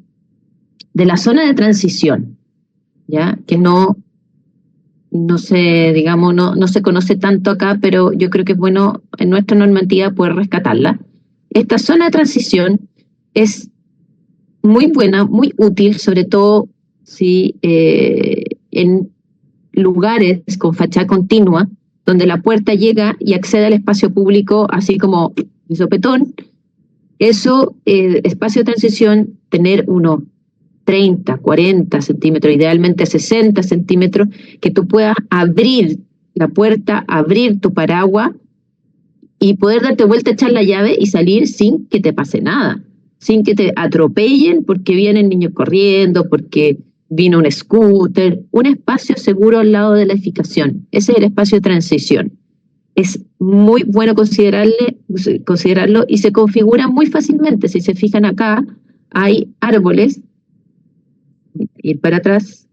la zona de transición, ¿ya? Que no se, digamos, no se conoce tanto acá, pero yo creo que es bueno en nuestra normativa poder rescatarla. Esta zona de transición es muy buena, muy útil, sobre todo si en lugares con fachada continua, donde la puerta llega y accede al espacio público así como de sopetón. Eso, espacio de transición, tener unos 30, 40 centímetros, idealmente 60 centímetros, que tú puedas abrir la puerta, abrir tu paraguas y poder darte vuelta, echar la llave y salir sin que te pase nada, sin que te atropellen porque vienen niños corriendo, porque vino un scooter. Un espacio seguro al lado de la edificación. Ese es el espacio de transición. Es muy bueno considerarlo y se configura muy fácilmente. Si se fijan acá, hay árboles. Ir para atrás.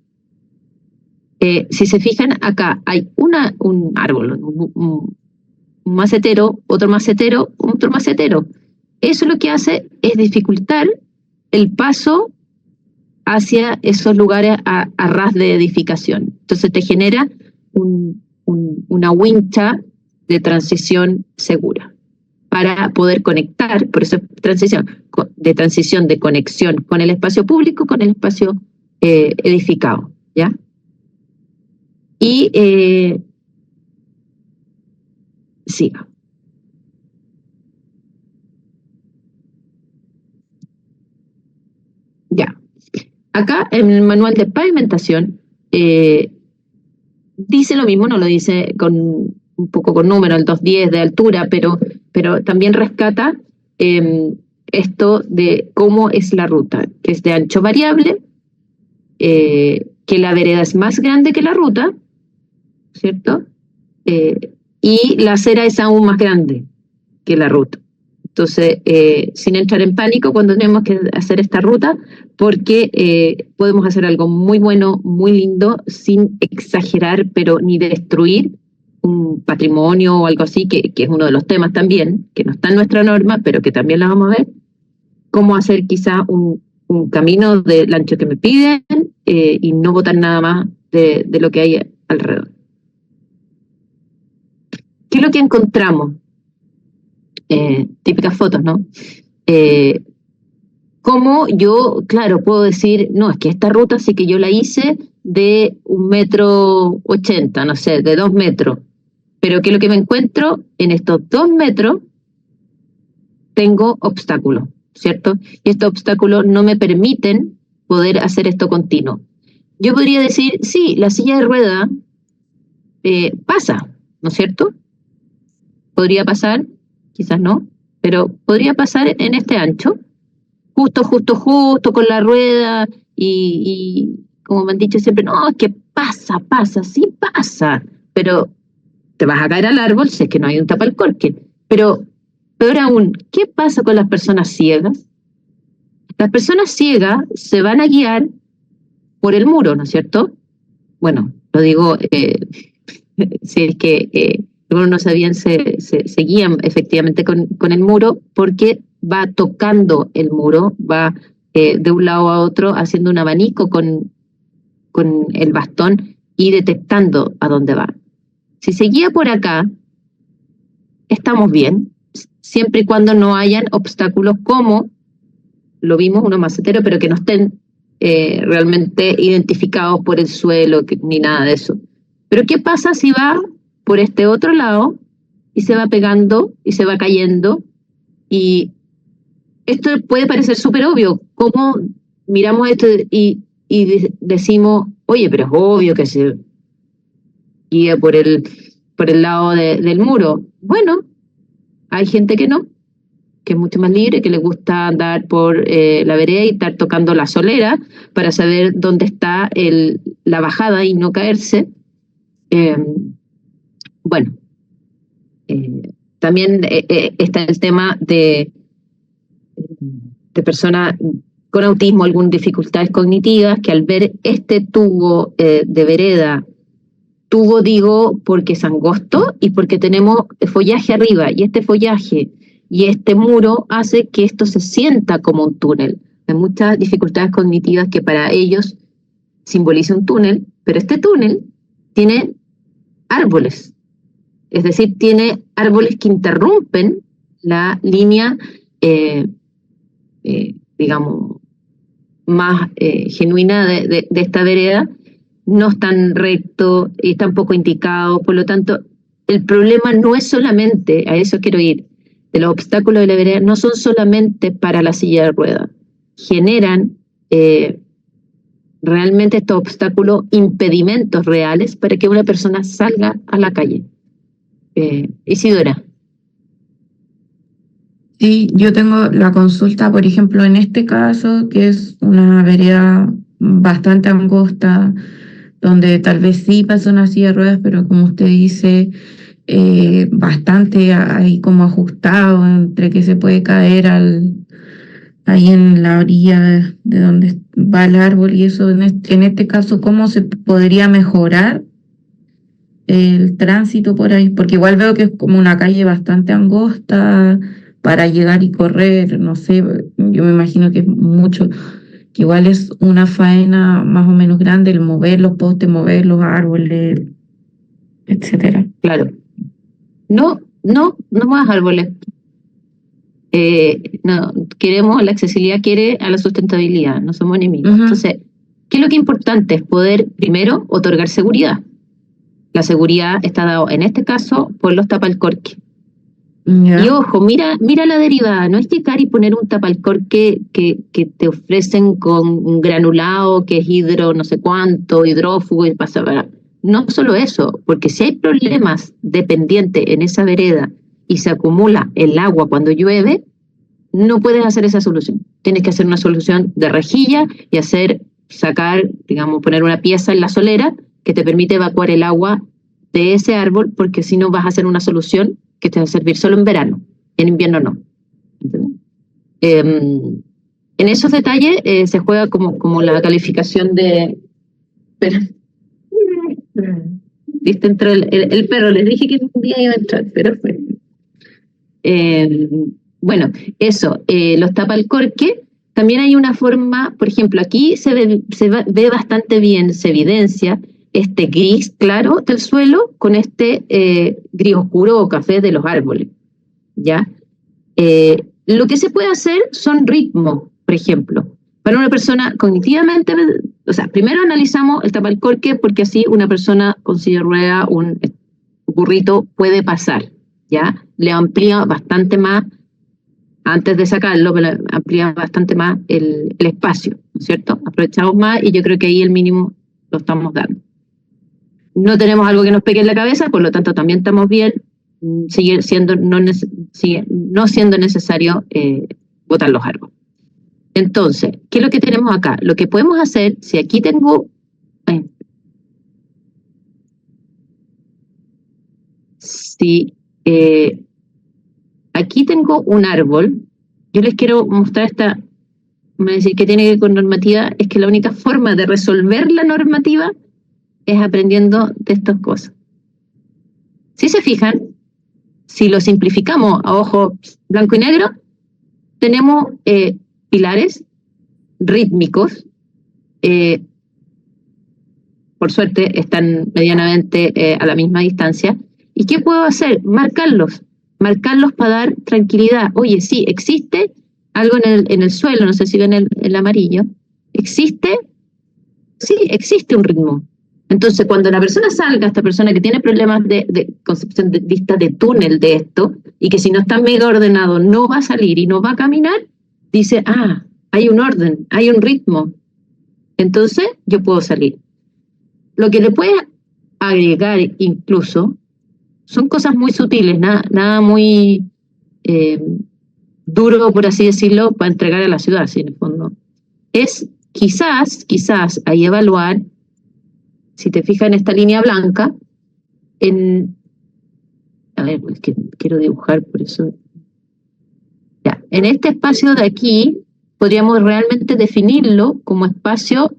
Si se fijan acá, hay un árbol, un macetero, otro macetero, otro macetero. Eso lo que hace es dificultar el paso hacia esos lugares a ras de edificación. Entonces te genera una wincha de transición segura para poder conectar, por eso transición de conexión con el espacio público, con el espacio edificado, ¿ya? Y siga. Ya. Acá en el manual de pavimentación dice lo mismo, no lo dice un poco con número, el 210 de altura, pero también rescata esto de cómo es la ruta, que es de ancho variable, que la vereda es más grande que la ruta, ¿cierto? Y la acera es aún más grande que la ruta. Entonces, sin entrar en pánico cuando tenemos que hacer esta ruta, porque podemos hacer algo muy bueno, muy lindo, sin exagerar, pero ni destruir un patrimonio o algo así, que es uno de los temas también, que no está en nuestra norma, pero que también la vamos a ver. Cómo hacer quizá un camino del ancho que me piden y no botar nada más de lo que hay alrededor. ¿Qué es lo que encontramos? Típicas fotos, ¿no? Como yo, claro, puedo decir, no, es que esta ruta sí que yo la hice de 1,80 m, no sé, de 2 metros. Pero ¿qué es lo que me encuentro? En estos 2 metros tengo obstáculos, ¿cierto? Y estos obstáculos no me permiten poder hacer esto continuo. Yo podría decir, sí, la silla de rueda pasa, ¿no es cierto? podría pasar, quizás no, pero podría pasar en este ancho, justo con la rueda y como me han dicho siempre, no, es que pasa, sí pasa, pero te vas a caer al árbol si es que no hay un tapalcorque. Pero peor aún, ¿qué pasa con las personas ciegas? Las personas ciegas se van a guiar por el muro, ¿no es cierto? Bueno, lo digo, si es que algunos no sabían, se guían efectivamente con el muro porque va tocando el muro, va de un lado a otro haciendo un abanico con el bastón y detectando a dónde va. Si se guía por acá, estamos bien, siempre y cuando no hayan obstáculos como lo vimos, unos maceteros, pero que no estén realmente identificados por el suelo ni nada de eso. Pero ¿qué pasa si va por este otro lado y se va pegando y se va cayendo? Y esto puede parecer súper obvio, como miramos esto y decimos, oye, pero es obvio que se guía por el lado del muro. Bueno, hay gente que no, que es mucho más libre, que le gusta andar por la vereda y estar tocando la solera para saber dónde está la bajada y no caerse. Bueno, también está el tema de personas con autismo, algunas dificultades cognitivas, que al ver este tubo de vereda, tubo digo porque es angosto y porque tenemos follaje arriba, y este follaje y este muro hace que esto se sienta como un túnel. Hay muchas dificultades cognitivas que para ellos simboliza un túnel, pero este túnel tiene árboles, es decir, tiene árboles que interrumpen la línea, digamos, más genuina de esta vereda. No es tan recto y está un poco indicado, por lo tanto, el problema no es solamente, a eso quiero ir, de los obstáculos de la vereda, no son solamente para la silla de ruedas, generan realmente estos obstáculos, impedimentos reales para que una persona salga a la calle. Isidora. Sí, yo tengo la consulta, por ejemplo, en este caso, que es una vereda bastante angosta, donde tal vez sí pasa una silla de ruedas, pero como usted dice, bastante ahí como ajustado, entre que se puede caer ahí en la orilla de donde va el árbol y eso. En este caso, ¿cómo se podría mejorar el tránsito por ahí? Porque igual veo que es como una calle bastante angosta para llegar y correr, no sé, yo me imagino que es mucho, que igual es una faena más o menos grande el mover los postes, mover los árboles, etcétera. Claro. No más árboles. No, queremos, la accesibilidad quiere a la sustentabilidad, no somos enemigos. Entonces, ¿qué es lo que es importante? Es poder, primero, otorgar seguridad. La seguridad está dada, en este caso, por los tapalcorques. Y ojo, mira la derivada, no es llegar y poner un tapalcorque que te ofrecen con un granulado que es no sé cuánto, hidrófugo y pasa para. No solo eso, porque si hay problemas de pendiente en esa vereda y se acumula el agua cuando llueve, no puedes hacer esa solución. Tienes que hacer una solución de rejilla y sacar, digamos, poner una pieza en la solera que te permite evacuar el agua de ese árbol, porque si no vas a hacer una solución que te va a servir solo en verano, en invierno no. En esos detalles se juega como la calificación de... ¿Viste? Entró el perro, les dije que un día iba a entrar, pero fue. Bueno, eso, los tapalcorques, también hay una forma, por ejemplo, aquí se ve bastante bien, se evidencia este gris claro del suelo con este gris oscuro o café de los árboles, ¿ya? Lo que se puede hacer son ritmos, por ejemplo. Para una persona cognitivamente, o sea, primero analizamos el tapalcorque porque así una persona con silla de ruedas, un burrito puede pasar, ¿ya? Le amplía bastante más, antes de sacarlo, amplía bastante más el espacio, ¿no es cierto? Aprovechamos más y yo creo que ahí el mínimo lo estamos dando. No tenemos algo que nos pegue en la cabeza, por lo tanto también estamos bien. sigue siendo no siendo necesario botar los árboles. Entonces, ¿qué es lo que tenemos acá? Lo que podemos hacer, si aquí tengo... si aquí tengo un árbol, yo les quiero mostrar me voy a decir que tiene que ver con normativa, es que la única forma de resolver la normativa es aprendiendo de estas cosas. Si se fijan, si lo simplificamos a ojo blanco y negro, tenemos pilares rítmicos, por suerte están medianamente a la misma distancia. ¿Y qué puedo hacer? Marcarlos para dar tranquilidad. Oye, sí, existe algo en el suelo, no sé si ven el amarillo, existe un ritmo. Entonces, cuando la persona salga, esta persona que tiene problemas de concepción de vista de túnel de esto, y que si no está mega ordenado no va a salir y no va a caminar, dice, hay un orden, hay un ritmo. Entonces, yo puedo salir. Lo que le puede agregar incluso son cosas muy sutiles, nada muy duro, por así decirlo, para entregar a la ciudad, ¿sí? En el fondo. Es quizás ahí evaluar, si te fijas en esta línea blanca, a ver, es que quiero dibujar, por eso. Ya, en este espacio de aquí, podríamos realmente definirlo como espacio,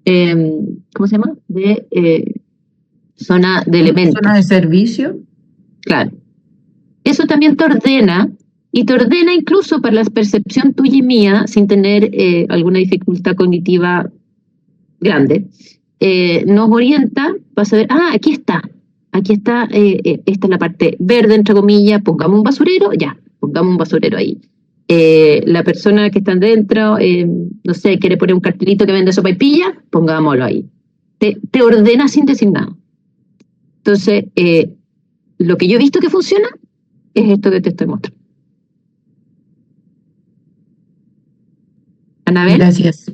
¿cómo se llama? De zona de elementos. Zona de servicio. Claro. Eso también te ordena, y te ordena incluso para la percepción tuya y mía, sin tener alguna dificultad cognitiva grande. Nos orienta para saber, aquí está, esta es la parte verde, entre comillas, pongamos un basurero, pongamos un basurero ahí. La persona que está dentro, no sé, quiere poner un cartelito que vende sopaipilla, pongámoslo ahí. Te ordena sin decir nada. Entonces, lo que yo he visto que funciona es esto que te estoy mostrando. Anabel. Gracias.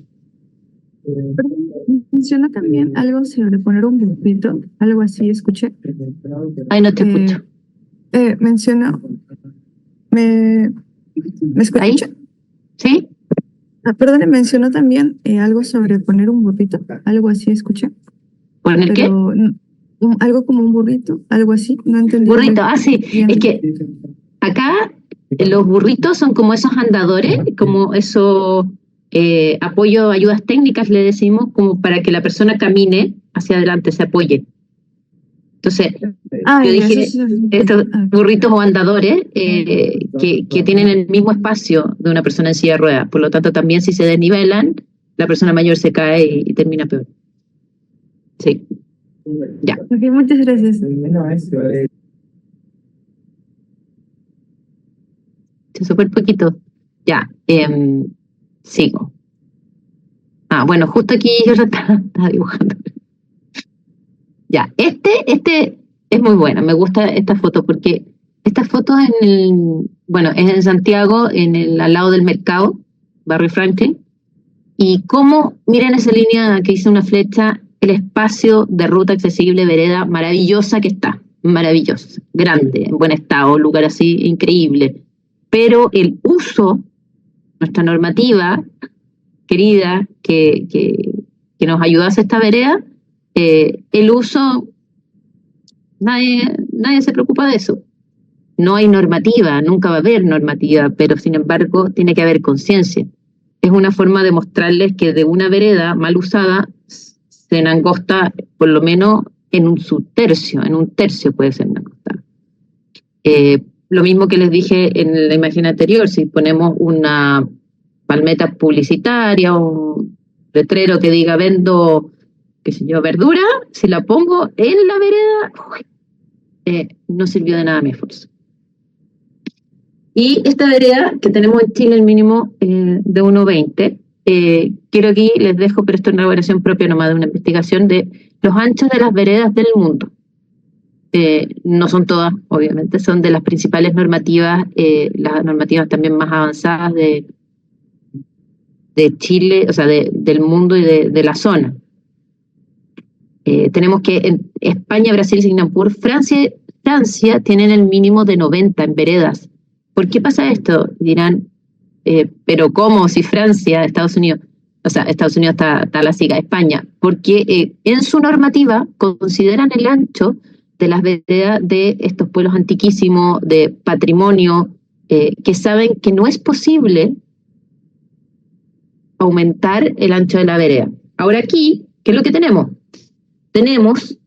Menciona también algo sobre poner un burrito, algo así, escuché. Ay, no te escucho. Menciona... ¿Me escucha? ¿Ahí? ¿Sí? Perdón, mencionó también algo sobre poner un burrito, algo así, escuché. ¿Poner qué? Algo como un burrito, algo así, no entendí. Burrito, sí, es que acá los burritos son como esos andadores, como esos apoyo, ayudas técnicas, le decimos, como para que la persona camine hacia adelante, se apoye. Entonces, yo dije, estos burritos o andadores que tienen el mismo espacio de una persona en silla de ruedas, por lo tanto también si se desnivelan, la persona mayor se cae y termina peor. Sí. Ya. Ok, muchas gracias. Súper poquito. Ya, sigo. Bueno, justo aquí yo ya estaba dibujando. Ya, este es muy bueno, me gusta esta foto porque esta foto es en Santiago, al lado del mercado, Barrio Franklin, y cómo, miren esa línea que hice una flecha, el espacio de ruta accesible, vereda, maravillosa que está, maravillosa, grande, en buen estado, un lugar así increíble, pero el uso, nuestra normativa querida, que nos ayudase a esta vereda, el uso, nadie se preocupa de eso. No hay normativa, nunca va a haber normativa, pero sin embargo tiene que haber conciencia. Es una forma de mostrarles que de una vereda mal usada se enangosta por lo menos en un tercio puede ser engostada. Lo mismo que les dije en la imagen anterior, si ponemos una palmeta publicitaria o un letrero que diga vendo, qué sé yo, verdura, si la pongo en la vereda, no sirvió de nada mi esfuerzo. Y esta vereda que tenemos en Chile, el mínimo de 1,20, quiero aquí, les dejo, pero esto es una elaboración propia nomás de una investigación de los anchos de las veredas del mundo. No son todas, obviamente, son de las principales normativas, las normativas también más avanzadas de Chile, o sea, del mundo y de la zona. Tenemos que en España, Brasil, Singapur, Francia Francia tienen el mínimo de 90 en veredas. ¿Por qué pasa esto? Dirán, pero ¿cómo si Francia, Estados Unidos está la siga España? Porque en su normativa consideran el ancho de las veredas de estos pueblos antiquísimos, de patrimonio, que saben que no es posible aumentar el ancho de la vereda. Ahora aquí, ¿qué es lo que tenemos? Tenemos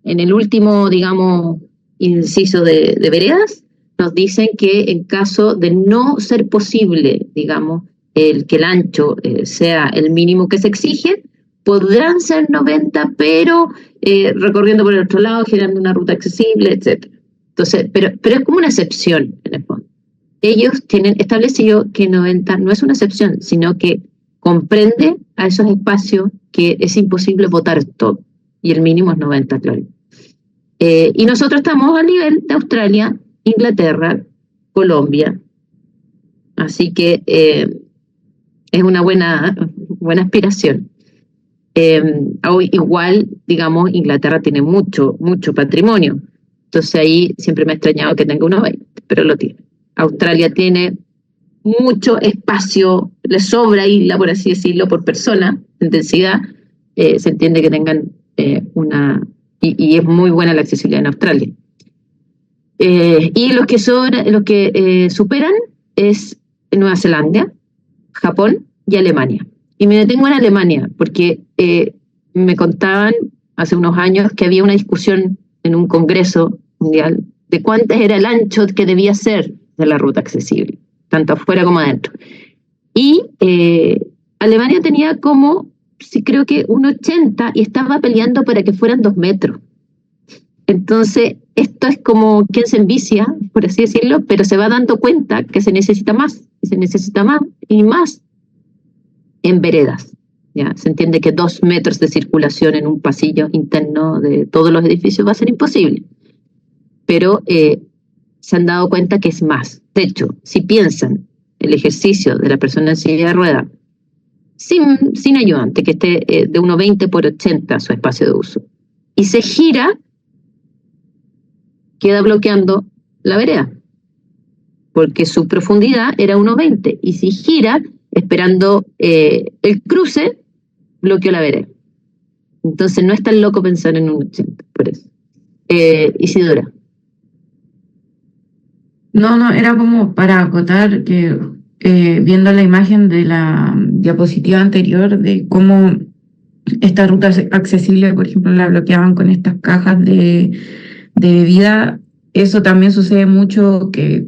en el último, digamos, inciso de veredas, nos dicen que en caso de no ser posible, digamos, que el ancho sea el mínimo que se exige, podrán ser 90, pero recorriendo por el otro lado, generando una ruta accesible, etc. Entonces, pero es como una excepción, en el fondo. Ellos tienen establecido que 90 no es una excepción, sino que comprende a esos espacios que es imposible botar todo, y el mínimo es 90, claro. Y nosotros estamos a nivel de Australia, Inglaterra, Colombia, así que es una buena aspiración. Igual, digamos, Inglaterra tiene mucho patrimonio, entonces ahí siempre me ha extrañado que tenga unos 20, pero lo tiene. Australia tiene mucho espacio, le sobra isla, por así decirlo, por persona, en densidad, se entiende que tengan y es muy buena la accesibilidad en Australia. Y los que superan es Nueva Zelanda, Japón y Alemania. Y me detengo en Alemania porque me contaban hace unos años que había una discusión en un congreso mundial de cuánto era el ancho que debía ser de la ruta accesible, tanto afuera como adentro. Y Alemania tenía como, sí, creo que 1,80 y estaba peleando para que fueran 2 metros. Entonces, esto es como quien se envicia, por así decirlo, pero se va dando cuenta que se necesita más, y se necesita más y más en veredas. ¿Ya? Se entiende que 2 metros de circulación en un pasillo interno de todos los edificios va a ser imposible. Pero se han dado cuenta que es más. De hecho, si piensan el ejercicio de la persona en silla de ruedas sin ayudante, que esté de 1,20 por 80 su espacio de uso, y se gira, queda bloqueando la vereda, porque su profundidad era 1,20, y si gira, esperando el cruce, bloqueó la vereda. Entonces no es tan loco pensar en 1,80, por eso. Isidora. No, era como para acotar que viendo la imagen de la diapositiva anterior de cómo esta ruta accesible, por ejemplo, la bloqueaban con estas cajas de bebida, eso también sucede mucho, que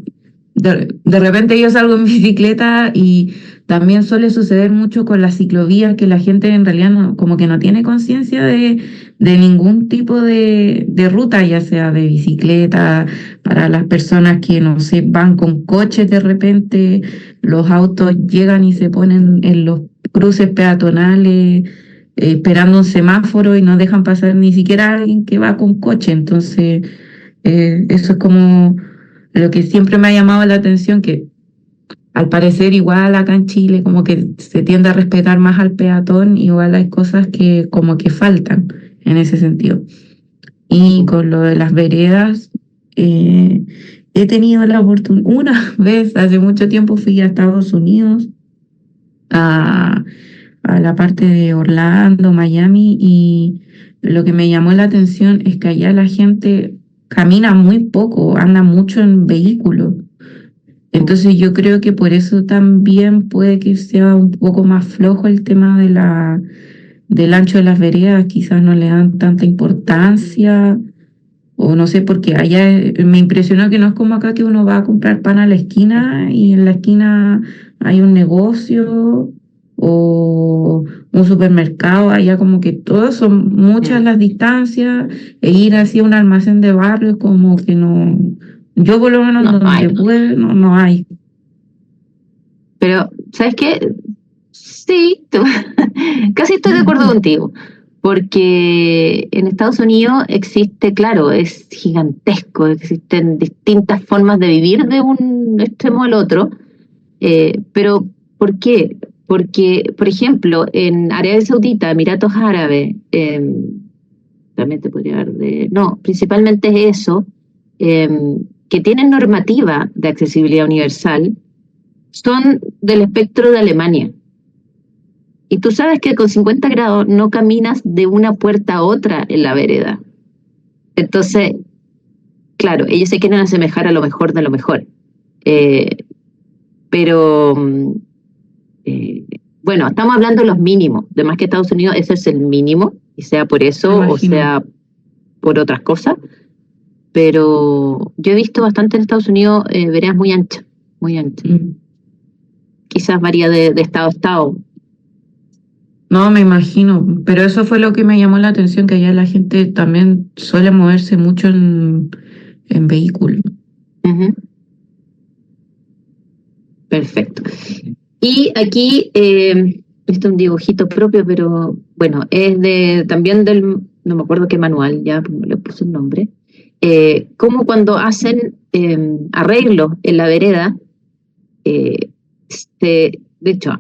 de repente yo salgo en bicicleta y también suele suceder mucho con las ciclovías, que la gente en realidad como que no tiene conciencia de ningún tipo de ruta, ya sea de bicicleta, para las personas que no sé, van con coches de repente, los autos llegan y se ponen en los cruces peatonales esperando un semáforo y no dejan pasar ni siquiera a alguien que va con coche. Entonces eso es como lo que siempre me ha llamado la atención, que al parecer igual acá en Chile como que se tiende a respetar más al peatón, igual hay cosas que como que faltan en ese sentido. Y con lo de las veredas, he tenido la oportunidad, una vez, hace mucho tiempo fui a Estados Unidos, a la parte de Orlando, Miami, y lo que me llamó la atención es que allá la gente camina muy poco, anda mucho en vehículos. Entonces yo creo que por eso también puede que sea un poco más flojo el tema del ancho de las veredas, quizás no le dan tanta importancia, o no sé, porque allá me impresionó que no es como acá que uno va a comprar pan a la esquina y en la esquina hay un negocio o un supermercado, allá como que todos son muchas las distancias, e ir así a un almacén de barrio como que no, yo por lo menos donde puedo, no hay. Pero, ¿sabes qué? Sí, casi estoy de acuerdo contigo, porque en Estados Unidos existe, claro, es gigantesco, existen distintas formas de vivir de un extremo al otro, pero ¿por qué? Porque, por ejemplo, en Arabia Saudita, Emiratos Árabes, también te podría dar no, principalmente es eso, que tienen normativa de accesibilidad universal, son del espectro de Alemania. Y tú sabes que con 50 grados no caminas de una puerta a otra en la vereda. Entonces, claro, ellos se quieren asemejar a lo mejor de lo mejor. Pero, bueno, estamos hablando de los mínimos. De más que Estados Unidos, ese es el mínimo, y sea por eso o sea por otras cosas. Pero yo he visto bastante en Estados Unidos veredas muy anchas, muy anchas. Quizás varía de estado a estado. No, me imagino, pero eso fue lo que me llamó la atención, que allá la gente también suele moverse mucho en vehículos. Perfecto. Y aquí, este es un dibujito propio, pero bueno, es también no me acuerdo qué manual, ya le puse un nombre, como cuando hacen arreglos en la vereda, de hecho,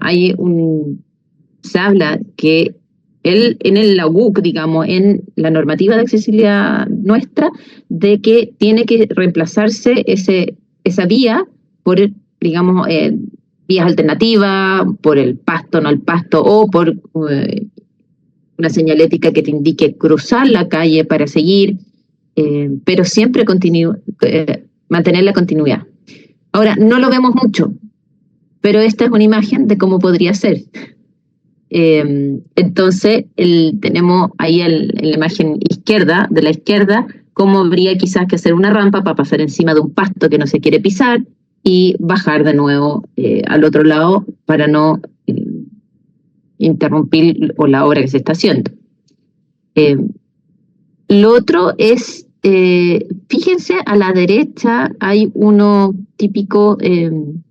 se habla que en la UC, digamos, en la normativa de accesibilidad nuestra, de que tiene que reemplazarse esa vía por, digamos, vías alternativas, por el pasto, no el pasto, o por una señalética que te indique cruzar la calle para seguir, pero siempre mantener la continuidad. Ahora, no lo vemos mucho, pero esta es una imagen de cómo podría ser. Entonces, tenemos ahí en la imagen de la izquierda, cómo habría quizás que hacer una rampa para pasar encima de un pasto que no se quiere pisar y bajar de nuevo al otro lado para no interrumpir la obra que se está haciendo. Lo otro es, fíjense, a la derecha hay uno típico, no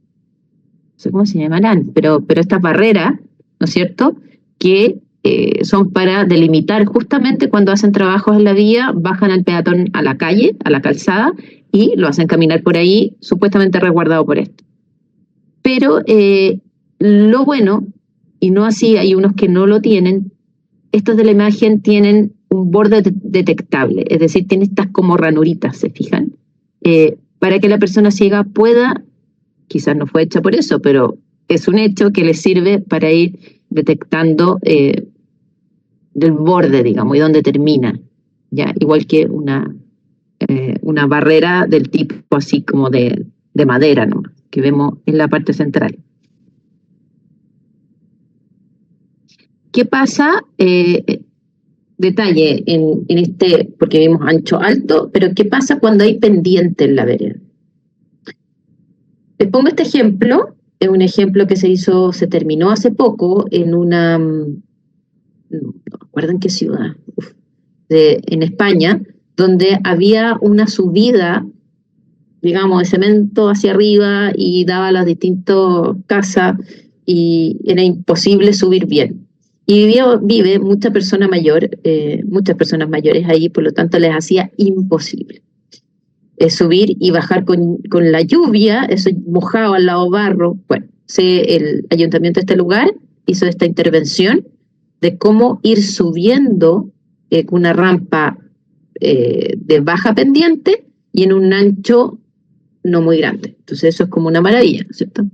sé cómo se llamarán, pero estas barreras, ¿no es cierto?, que son para delimitar justamente cuando hacen trabajos en la vía, bajan al peatón a la calle, a la calzada, y lo hacen caminar por ahí, supuestamente resguardado por esto. Pero lo bueno, y no así, hay unos que no lo tienen, estos de la imagen tienen un borde detectable, es decir, tienen estas como ranuritas, ¿se fijan? Para que la persona ciega pueda, quizás no fue hecha por eso, pero es un hecho que le sirve para ir detectando del borde, digamos, y dónde termina, ya, igual que una barrera del tipo así como de madera, ¿no?, que vemos en la parte central. ¿Qué pasa? Detalle en este, porque vimos ancho alto, pero ¿qué pasa cuando hay pendiente en la vereda? Les pongo este ejemplo, es un ejemplo que se terminó hace poco en una, no recuerdo en qué ciudad, en España, donde había una subida, digamos, de cemento hacia arriba y daba a las distintas casas y era imposible subir bien. Y vive muchas personas mayores ahí, por lo tanto les hacía imposible subir y bajar con la lluvia, eso mojado al lado barro. Bueno, el ayuntamiento de este lugar hizo esta intervención de cómo ir subiendo con una rampa de baja pendiente y en un ancho no muy grande. Entonces eso es como una maravilla, ¿cierto?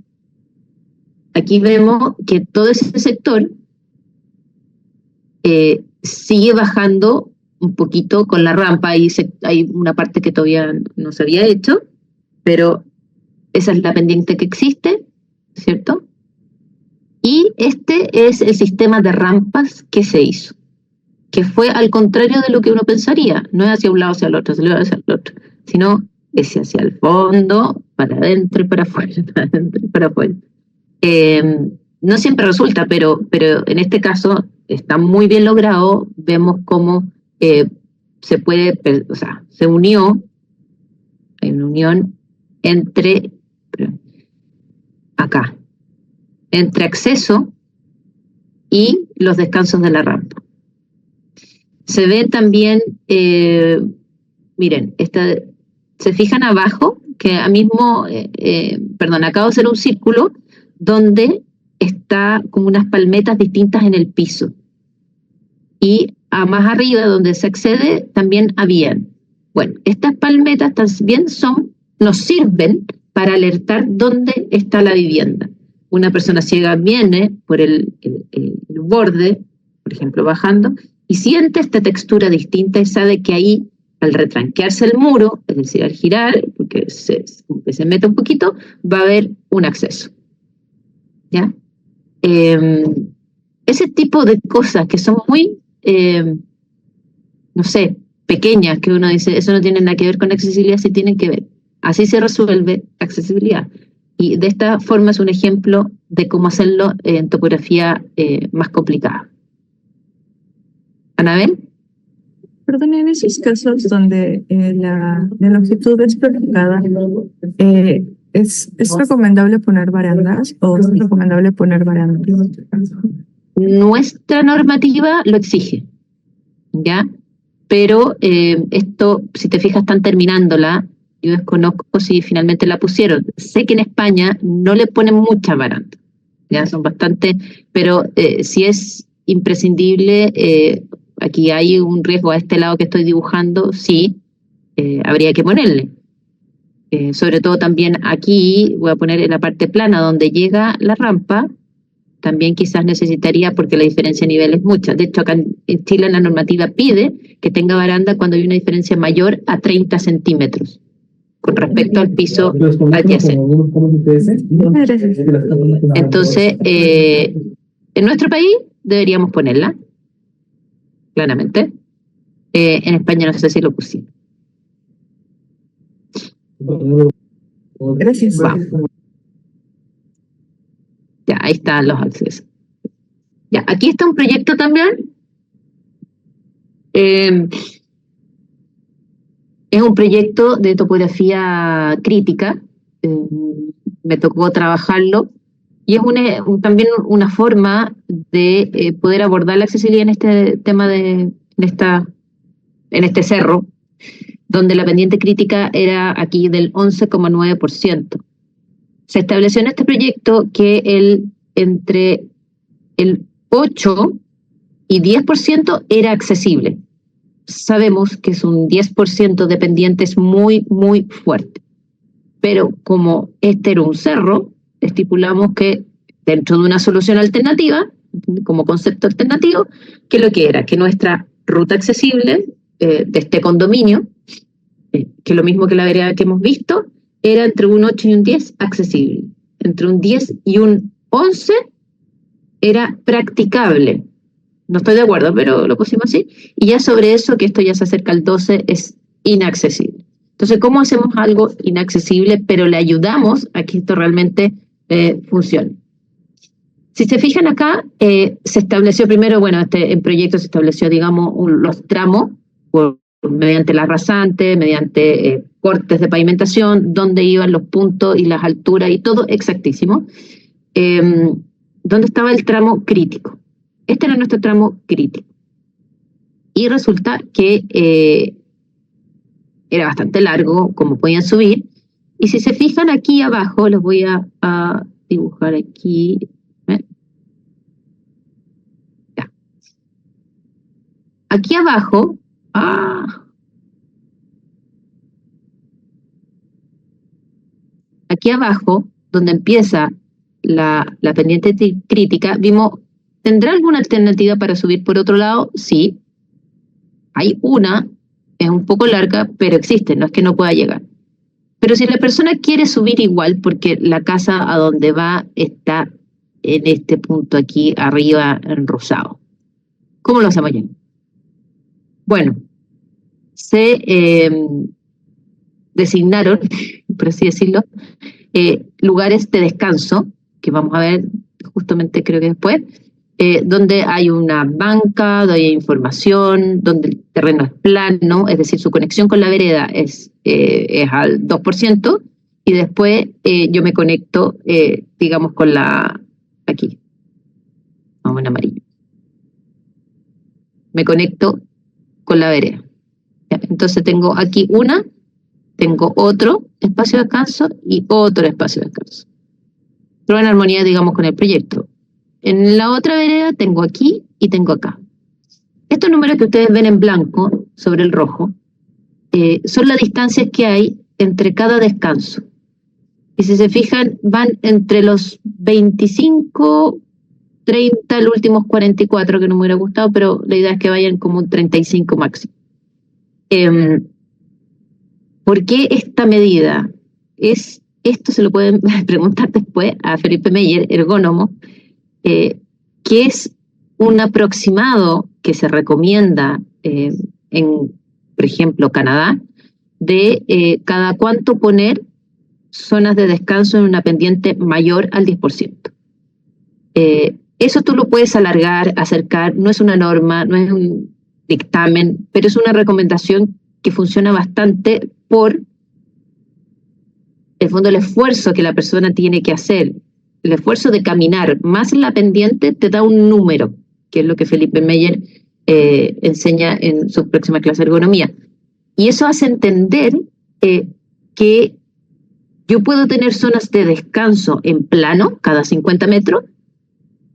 Aquí vemos que todo ese sector sigue bajando un poquito con la rampa, y hay una parte que todavía no se había hecho, pero esa es la pendiente que existe, ¿cierto? Y este es el sistema de rampas que se hizo, que fue al contrario de lo que uno pensaría, no es hacia un lado hacia el otro, sino es hacia el fondo, para adentro y para afuera, para adentro y para afuera. No siempre resulta, pero en este caso está muy bien logrado. Vemos cómo se unió, hay una unión entre acceso y los descansos de la rampa. Se ve también, miren, se fijan abajo, que acabo de hacer un círculo donde está como unas palmetas distintas en el piso. Y a más arriba, donde se accede, también habían. Bueno, estas palmetas también nos sirven para alertar dónde está la vivienda. Una persona ciega viene por el borde, por ejemplo, bajando, y siente esta textura distinta y sabe que ahí, al retranquearse el muro, es decir, al girar, porque se mete un poquito, va a haber un acceso. ¿Ya? Ese tipo de cosas que son muy, no sé, pequeñas, que uno dice, eso no tiene nada que ver con accesibilidad, sí tienen que ver. Así se resuelve accesibilidad. Y de esta forma es un ejemplo de cómo hacerlo en topografía más complicada. ¿Anabel? Perdón, en esos casos donde la longitud es prolongada, ¿es recomendable poner barandas o es recomendable poner barandas? Nuestra normativa lo exige, ¿ya? Pero esto, si te fijas, están terminándola. Yo desconozco si finalmente la pusieron. Sé que en España no le ponen mucha baranda, ya son bastante, pero si es imprescindible, aquí hay un riesgo a este lado que estoy dibujando, sí, habría que ponerle. Sobre todo también aquí, voy a poner en la parte plana donde llega la rampa, también quizás necesitaría, porque la diferencia de nivel es mucha. De hecho, acá en Chile la normativa pide que tenga baranda cuando hay una diferencia mayor a 30 centímetros con respecto al piso adyacente. Entonces, en nuestro país deberíamos ponerla, claramente. En España no sé si lo pusieron. Gracias. Vamos. Ya, ahí están los accesos. Ya, aquí está un proyecto también. Es un proyecto de topografía crítica. Me tocó trabajarlo. Y es también una forma de poder abordar la accesibilidad en este tema en este cerro, donde la pendiente crítica era aquí del 11,9%. Se estableció en este proyecto que entre el 8 y 10% era accesible. Sabemos que es un 10% de pendientes muy, muy fuerte. Pero como este era un cerro, estipulamos que dentro de una solución alternativa, como concepto alternativo, que lo que era que nuestra ruta accesible de este condominio, que es lo mismo que la vereda que hemos visto, era entre un 8 y un 10 accesible. Entre un 10 y un 11 era practicable. No estoy de acuerdo, pero lo pusimos así. Y ya sobre eso, que esto ya se acerca al 12, es inaccesible. Entonces, ¿cómo hacemos algo inaccesible, pero le ayudamos a que esto realmente funcione? Si se fijan acá, se estableció primero, bueno, en proyecto se estableció, digamos, los tramos mediante la rasante, mediante cortes de pavimentación, dónde iban los puntos y las alturas y todo exactísimo. ¿Dónde estaba el tramo crítico? Este era nuestro tramo crítico. Y resulta que era bastante largo, como podían subir. Y si se fijan aquí abajo, los voy a dibujar aquí. Ya. Aquí abajo, aquí abajo, donde empieza la pendiente crítica, vimos, ¿tendrá alguna alternativa para subir por otro lado? Sí. Hay una, es un poco larga, pero existe, no es que no pueda llegar. Pero si la persona quiere subir igual, porque la casa a donde va está en este punto aquí arriba en rosado, ¿cómo lo hacemos ya? Bueno, se designaron, por así decirlo, lugares de descanso, que vamos a ver justamente creo que después, donde hay una banca, donde hay información, donde el terreno es plano, es decir, su conexión con la vereda es al 2%, y después yo me conecto, digamos, con aquí, vamos en amarillo. Me conecto con la vereda. Entonces tengo aquí tengo otro espacio de descanso y otro espacio de descanso. Pero en armonía, digamos, con el proyecto. En la otra vereda tengo aquí y tengo acá. estos números que ustedes ven en blanco sobre el rojo son las distancias que hay entre cada descanso. Y si se fijan, van entre los 25, 30, los últimos 44, que no me hubiera gustado, pero la idea es que vayan como un 35 máximo. ¿Por qué esta medida? Esto se lo pueden preguntar después a Felipe Meyer, ergónomo, que es un aproximado que se recomienda por ejemplo, Canadá, de cada cuánto poner zonas de descanso en una pendiente mayor al 10%. Eso tú lo puedes alargar, acercar, no es una norma, no es un dictamen, pero es una recomendación que funciona bastante por el fondo el esfuerzo que la persona tiene que hacer. El esfuerzo de caminar más en la pendiente te da un número, que es lo que Felipe Meyer enseña en su próxima clase de ergonomía. Y eso hace entender que yo puedo tener zonas de descanso en plano, cada 50 metros,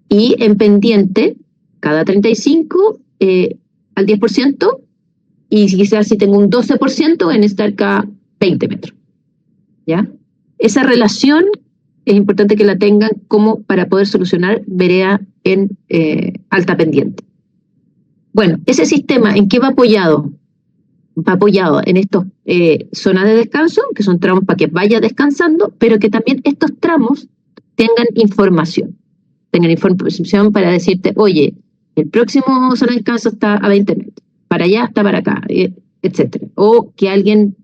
y en pendiente, cada 35, al 10%, y quizás si tengo un 12%, en estar cada 20 metros. ¿Ya? Esa relación es importante que la tengan como para poder solucionar vereda en alta pendiente. Bueno, ese sistema, ¿en qué va apoyado? Va apoyado en estas zonas de descanso, que son tramos para que vaya descansando, pero que también estos tramos tengan información para decirte, oye, el próximo zona de descanso está a 20 metros, para allá está para acá, etc. O que alguien,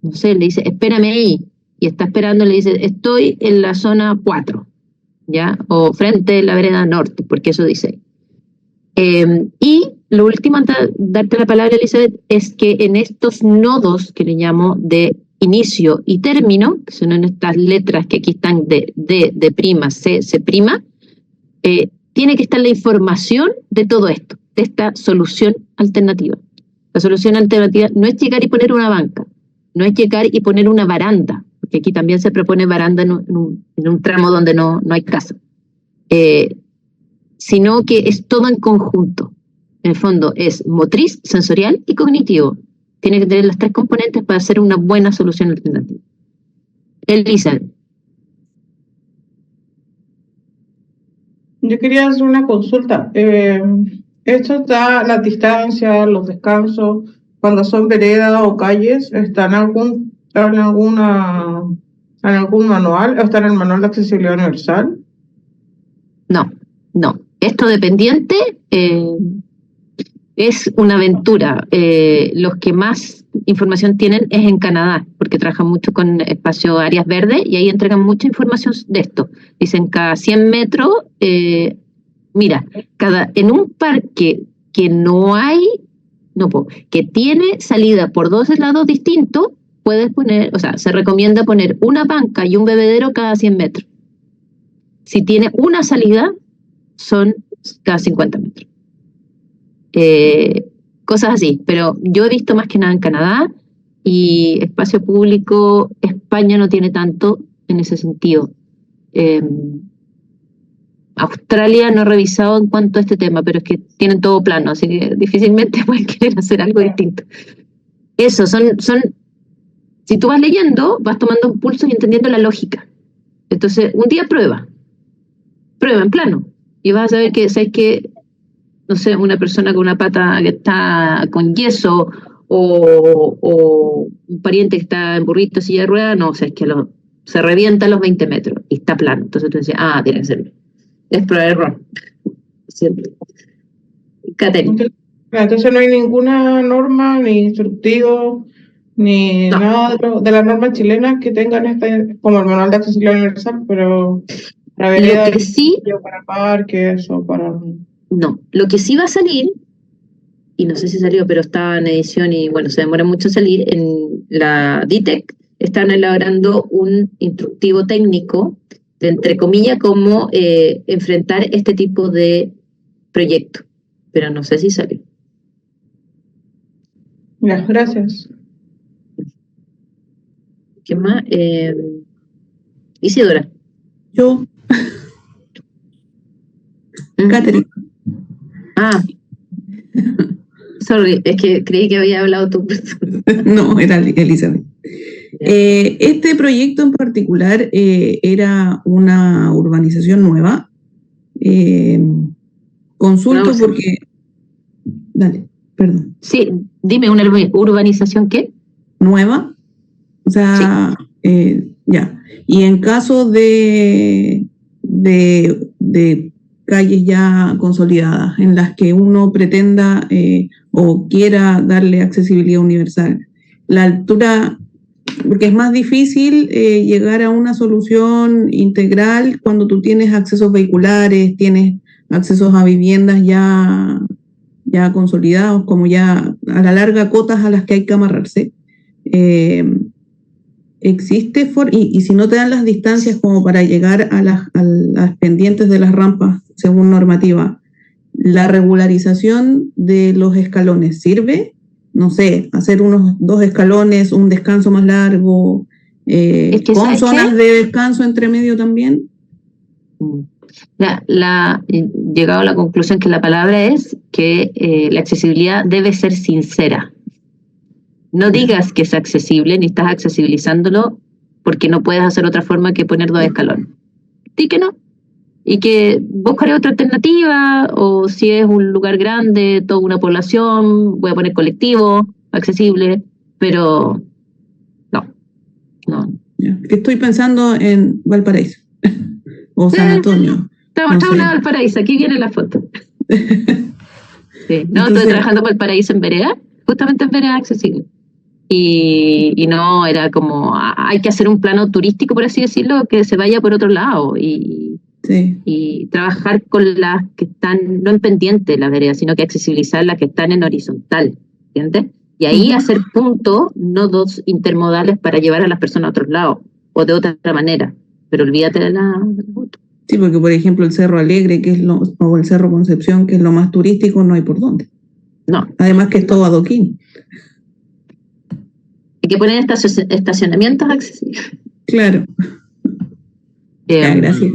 no sé, le dice, espérame ahí, y está esperando, le dice, estoy en la zona 4, ¿ya? O frente a la vereda norte, porque eso dice. Y lo último, antes de darte la palabra, Elizabeth, es que en estos nodos que le llamo de inicio y término, que son en estas letras que aquí están de prima, C prima, tiene que estar la información de todo esto, de esta solución alternativa. La solución alternativa no es llegar y poner una banca, no es llegar y poner una baranda, porque aquí también se propone baranda en un tramo donde no hay casa, sino que es todo en conjunto. En el fondo es motriz, sensorial y cognitivo. Tiene que tener las tres componentes para hacer una buena solución alternativa. Elisa. Yo quería hacer una consulta. Esto está, las distancias, los descansos, cuando son veredas o calles, ¿están en algún manual o está en el manual de accesibilidad universal? No. Esto dependiente es una aventura. Los que más información tienen es en Canadá, porque trabajan mucho con espacio áreas verdes y ahí entregan mucha información de esto. Dicen cada 100 metros, mira, en un parque que que tiene salida por dos lados distintos, puedes poner, se recomienda poner una banca y un bebedero cada 100 metros. Si tiene una salida, son cada 50 metros. Cosas así, pero yo he visto más que nada en Canadá y espacio público, España no tiene tanto en ese sentido. Australia no he revisado en cuanto a este tema, pero es que tienen todo plano, así que difícilmente pueden querer hacer algo distinto. Eso, si tú vas leyendo, vas tomando un pulso y entendiendo la lógica. Entonces, un día prueba en plano, y vas a saber que, ¿sabes qué? No sé, una persona con una pata que está con yeso o un pariente que está en burrito, silla de ruedas, no, es que se revienta a los 20 metros y está plano. Entonces tú dices, tiene que ser. Es prueba error. Catherine. Entonces no hay ninguna norma, ni instructivo, ni nada de las normas chilenas que tengan como el manual de accesibilidad universal, pero para veredas, para parques o para... No, lo que sí va a salir, y no sé si salió, pero estaba en edición y bueno, se demora mucho en salir, en la DITEC están elaborando un instructivo técnico, de, entre comillas, cómo enfrentar este tipo de proyecto, pero no sé si salió. Ya, gracias. ¿Qué más? Isidora. Yo. Catherine. Sorry, es que creí que había hablado tú. No, era Elizabeth. Este proyecto en particular era una urbanización nueva. Consulto No, porque... Dale, perdón. Sí, dime, ¿una urbanización qué? ¿Nueva? O sea, ya. Y en caso de calles ya consolidadas, en las que uno pretenda o quiera darle accesibilidad universal, la altura, porque es más difícil llegar a una solución integral cuando tú tienes accesos vehiculares, tienes accesos a viviendas ya consolidados, como ya a la larga cotas a las que hay que amarrarse. Existe, y si no te dan las distancias como para llegar a las pendientes de las rampas según normativa, la regularización de los escalones sirve, no sé, hacer unos 2 escalones, un descanso más largo, con zonas de descanso entre medio también. Llegado a la conclusión que la palabra es que la accesibilidad debe ser sincera. No digas que es accesible, ni estás accesibilizándolo porque no puedes hacer otra forma que poner 2 escalones. Di que no. Y que buscaré otra alternativa, o si es un lugar grande, toda una población, voy a poner colectivo, accesible, pero no. Estoy pensando en Valparaíso o San Antonio. Estamos en Valparaíso, aquí viene la foto. Sí. No, estoy trabajando en Valparaíso en vereda, justamente en vereda accesible. Y no, era como, hay que hacer un plano turístico, por así decirlo, que se vaya por otro lado y trabajar con las que están, no en pendiente de la vereda, sino que accesibilizar las que están en horizontal, ¿entiendes? Y ahí hacer puntos, nodos intermodales para llevar a las personas a otros lados, o de otra manera, pero olvídate de la foto. Sí, porque por ejemplo el Cerro Alegre, o el Cerro Concepción, que es lo más turístico, no hay por dónde. No. Además que es todo adoquín. Hay que poner estacionamientos accesibles. Claro. Gracias.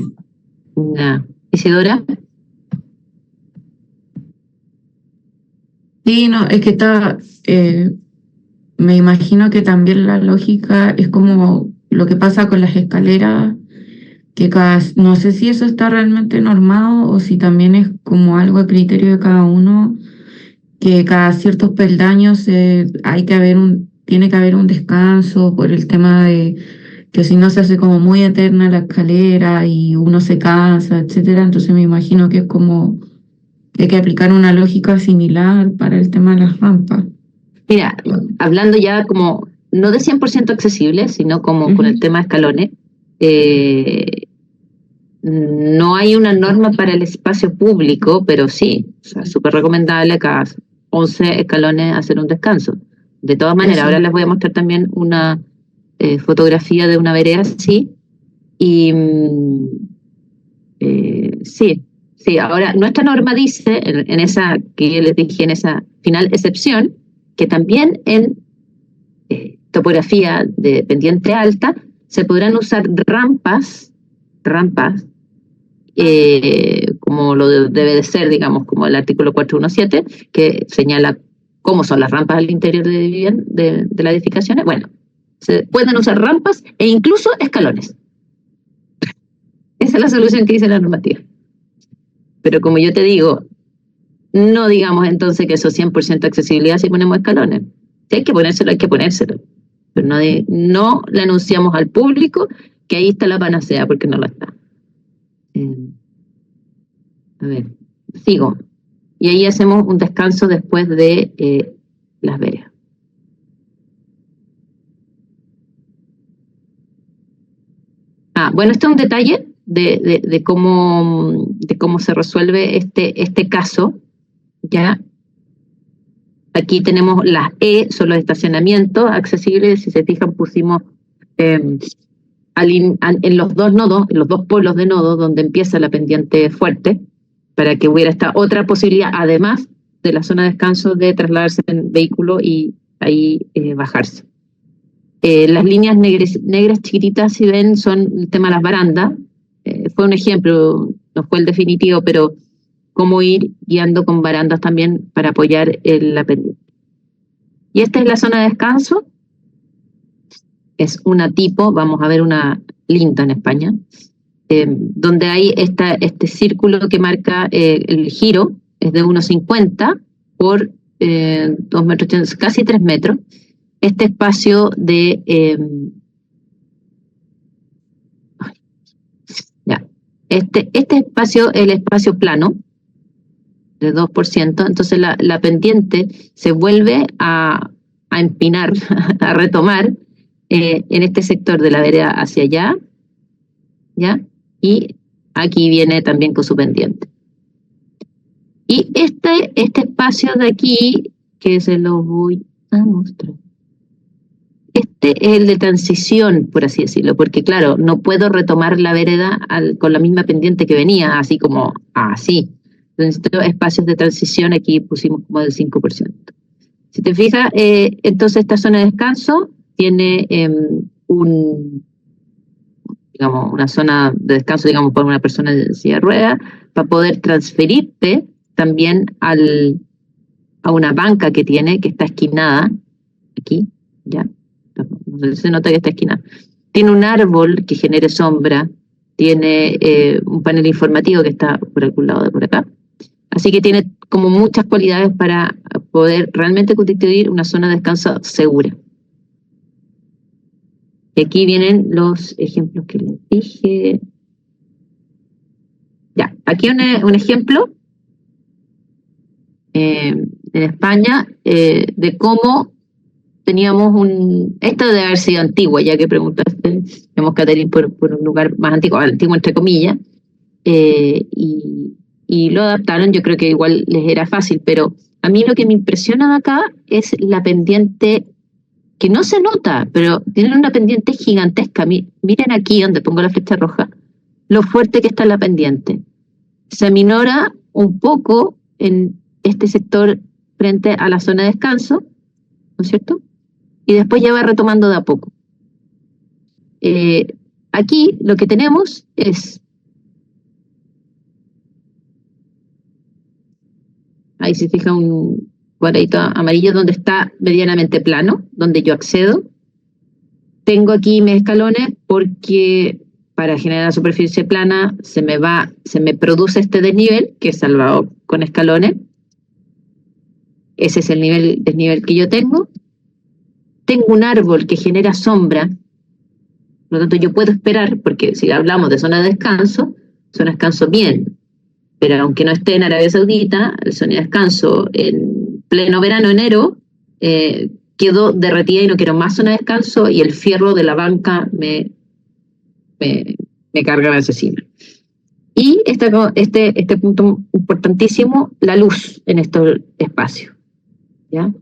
¿Isidora? Sí, no, es que me imagino que también la lógica es como lo que pasa con las escaleras, que no sé si eso está realmente normado o si también es como algo a criterio de cada uno, que cada ciertos peldaños tiene que haber un descanso por el tema de que si no se hace como muy eterna la escalera y uno se cansa, etcétera. Entonces me imagino que es como que hay que aplicar una lógica similar para el tema de las rampas. Mira, hablando ya como no de 100% accesible, sino como con el tema de escalones, no hay una norma para el espacio público, pero sí, o sea, súper recomendable cada 11 escalones hacer un descanso. De todas maneras, ahora les voy a mostrar también una fotografía de una vereda así. Y sí, ahora nuestra norma dice, en esa que les dije, en esa final excepción, que también en topografía de pendiente alta se podrán usar rampas, como lo debe de ser, digamos, como el artículo 417, que señala cómo son las rampas al interior de las edificaciones. Bueno, se pueden usar rampas e incluso escalones. Esa es la solución que dice la normativa. Pero como yo te digo, no digamos entonces que eso es 100% accesibilidad si ponemos escalones. Si hay que ponérselo, hay que ponérselo. Pero no le anunciamos al público que ahí está la panacea, porque no la está. A ver, sigo. Y ahí hacemos un descanso después de las veredas. Bueno, este es un detalle de cómo se resuelve este caso, ¿ya? Aquí tenemos las son los estacionamientos accesibles. Si se fijan, pusimos en los dos nodos, en los dos polos de nodos donde empieza la pendiente fuerte, para que hubiera esta otra posibilidad, además de la zona de descanso, de trasladarse en vehículo y ahí bajarse. Las líneas negras chiquititas, si ven, son el tema de las barandas. Fue un ejemplo, no fue el definitivo, pero cómo ir guiando con barandas también para apoyar la pendiente. Y esta es la zona de descanso. Es una tipo, vamos a ver una linda en España, donde hay este círculo que marca el giro, es de 1,50 por 2 metros, casi 3 metros. Este espacio este espacio, el espacio plano, de 2%, entonces la pendiente se vuelve a empinar, a retomar en este sector de la vereda hacia allá, ¿ya? Y aquí viene también con su pendiente. Y este espacio de aquí, que se lo voy a mostrar, este es el de transición, por así decirlo, porque claro, no puedo retomar la vereda con la misma pendiente que venía, así como así. Entonces, estos espacios de transición aquí pusimos como del 5%. Si te fijas, entonces esta zona de descanso tiene digamos, una zona de descanso, digamos, para una persona en silla de ruedas, para poder transferirte también a una banca que tiene, que está esquinada, aquí, ya, se nota que está esquinada. Tiene un árbol que genere sombra, tiene un panel informativo que está por algún lado de por acá. Así que tiene como muchas cualidades para poder realmente constituir una zona de descanso segura. Y aquí vienen los ejemplos que les dije. Ya, aquí un ejemplo en España de cómo teníamos esto debe haber sido antiguo, ya que preguntaste, tenemos Catherine por un lugar más antiguo entre comillas, y lo adaptaron. Yo creo que igual les era fácil, pero a mí lo que me impresiona de acá es la pendiente, que no se nota, pero tienen una pendiente gigantesca. Miren aquí donde pongo la flecha roja, lo fuerte que está la pendiente. Se aminora un poco en este sector frente a la zona de descanso, ¿no es cierto? Y después ya va retomando de a poco. Aquí lo que tenemos es, ahí se fija un cuadradito amarillo donde está medianamente plano, donde yo accedo. Tengo aquí mis escalones porque para generar la superficie plana se me produce este desnivel, que es salvado con escalones. Ese es el desnivel que yo tengo. Tengo un árbol que genera sombra, por lo tanto yo puedo esperar, porque si hablamos de zona de descanso bien, pero aunque no esté en Arabia Saudita, la zona de descanso en pleno verano, enero, quedo derretida y no quiero más zona de descanso, y el fierro de la banca me carga, me asesina. Y este punto importantísimo, la luz en estos espacios, ¿ya?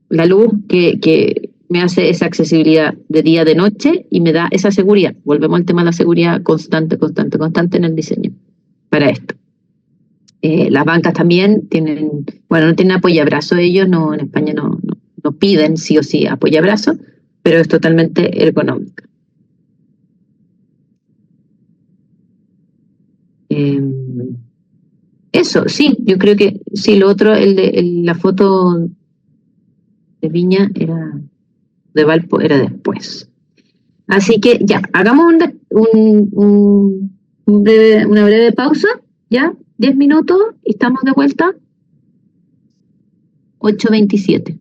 La luz que me hace esa accesibilidad de día, de noche, y me da esa seguridad. Volvemos al tema de la seguridad constante en el diseño para esto. Las bancas también no tienen apoyabrazo ellos, no, en España no piden sí o sí apoyabrazo, pero es totalmente ergonómica. Eso, sí, yo creo que sí, lo otro, la foto de Viña de Valpo era después. Así que ya, hagamos una breve pausa, ya, 10 minutos, y estamos de vuelta, 8:27.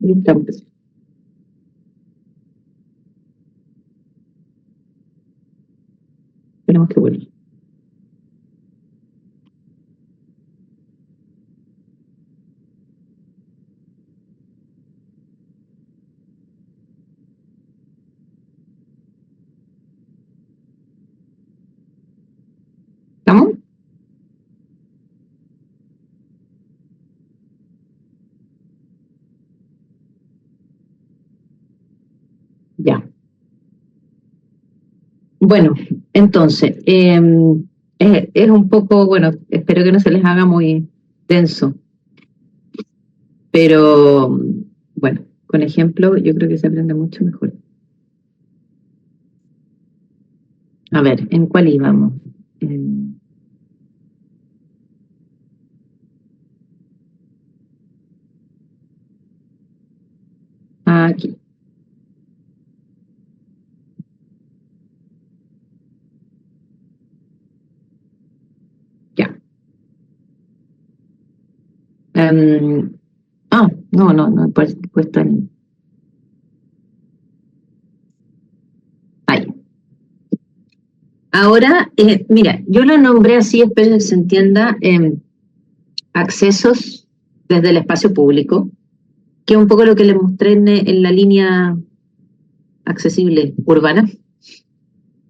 Estamos. Tenemos que volver. ¿Estamos? Ya. Bueno, entonces, es un poco, bueno, espero que no se les haga muy denso, pero bueno, con ejemplo yo creo que se aprende mucho mejor. A ver, ¿en cuál íbamos? Aquí. Ya. No, pues están ahí. Ahora, mira, yo lo nombré así, espero que se entienda, accesos desde el espacio público, que es un poco lo que les mostré en la línea accesible urbana,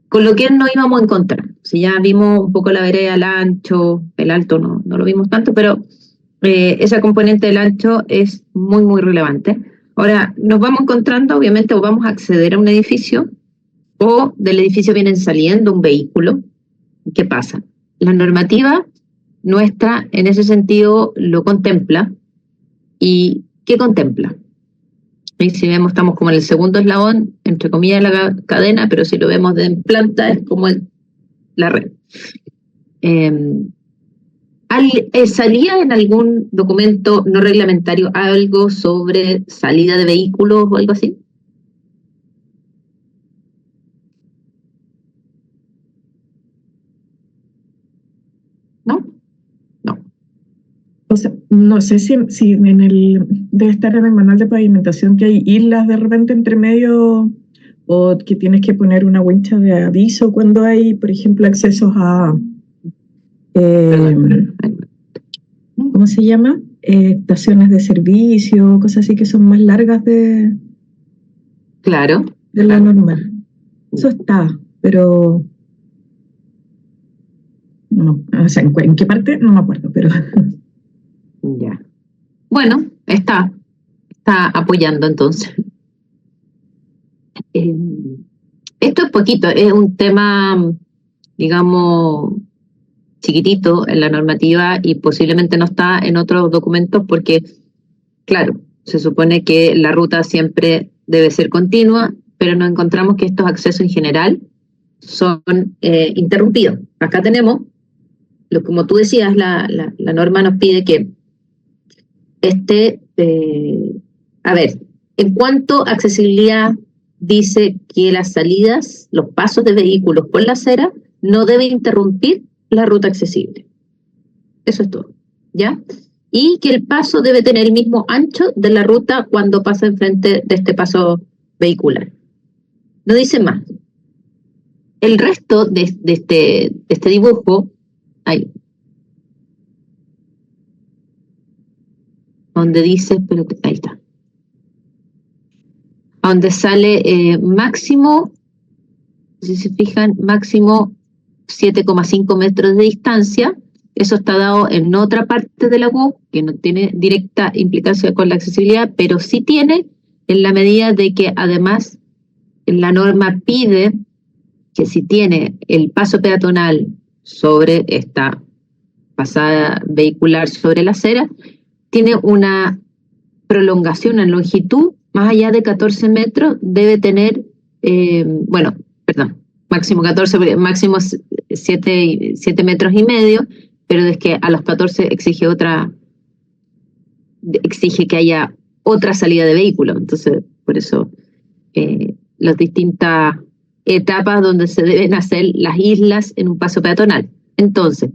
con lo que no íbamos a encontrar. Si ya vimos un poco la vereda, el ancho, el alto no lo vimos tanto, pero esa componente del ancho es muy, muy relevante. Ahora, nos vamos encontrando, obviamente, o vamos a acceder a un edificio, o del edificio vienen saliendo un vehículo. ¿Qué pasa? La normativa nuestra, en ese sentido, lo contempla. ¿Y qué contempla? Y si vemos, estamos como en el segundo eslabón, entre comillas, de la cadena, pero si lo vemos de planta, es como la red. ¿Salía en algún documento no reglamentario algo sobre salida de vehículos o algo así? ¿No? No. O sea, no sé si debe estar en el manual de pavimentación que hay islas de repente entre medio, o que tienes que poner una wincha de aviso cuando hay, por ejemplo, accesos a ¿cómo se llama? Estaciones de servicio, cosas así que son más largas de la normal. Eso está, pero no, o sea, ¿en qué parte? No me acuerdo, pero ya. Bueno, está apoyando entonces. Esto es poquito, es un tema, digamos, chiquitito en la normativa y posiblemente no está en otros documentos porque, claro, se supone que la ruta siempre debe ser continua, pero nos encontramos que estos accesos en general son interrumpidos. Acá tenemos, como tú decías, la norma nos pide que a ver, en cuanto a accesibilidad, dice que las salidas, los pasos de vehículos por la acera no deben interrumpir la ruta accesible. Eso es todo, ¿ya? Y que el paso debe tener el mismo ancho de la ruta cuando pasa enfrente de este paso vehicular. No dice más. El resto de este dibujo, ahí, donde dice, espérate, ahí está, donde sale máximo, si se fijan, máximo 7,5 metros de distancia. Eso está dado en otra parte de la U, que no tiene directa implicancia con la accesibilidad, pero sí tiene en la medida de que además la norma pide que si tiene el paso peatonal sobre esta pasada vehicular sobre la acera, tiene una prolongación en longitud más allá de 14 metros, debe tener, máximo 14, máximo 7 metros y medio, pero es que a los 14 exige que haya otra salida de vehículo. Entonces, por eso las distintas etapas donde se deben hacer las islas en un paso peatonal. Entonces,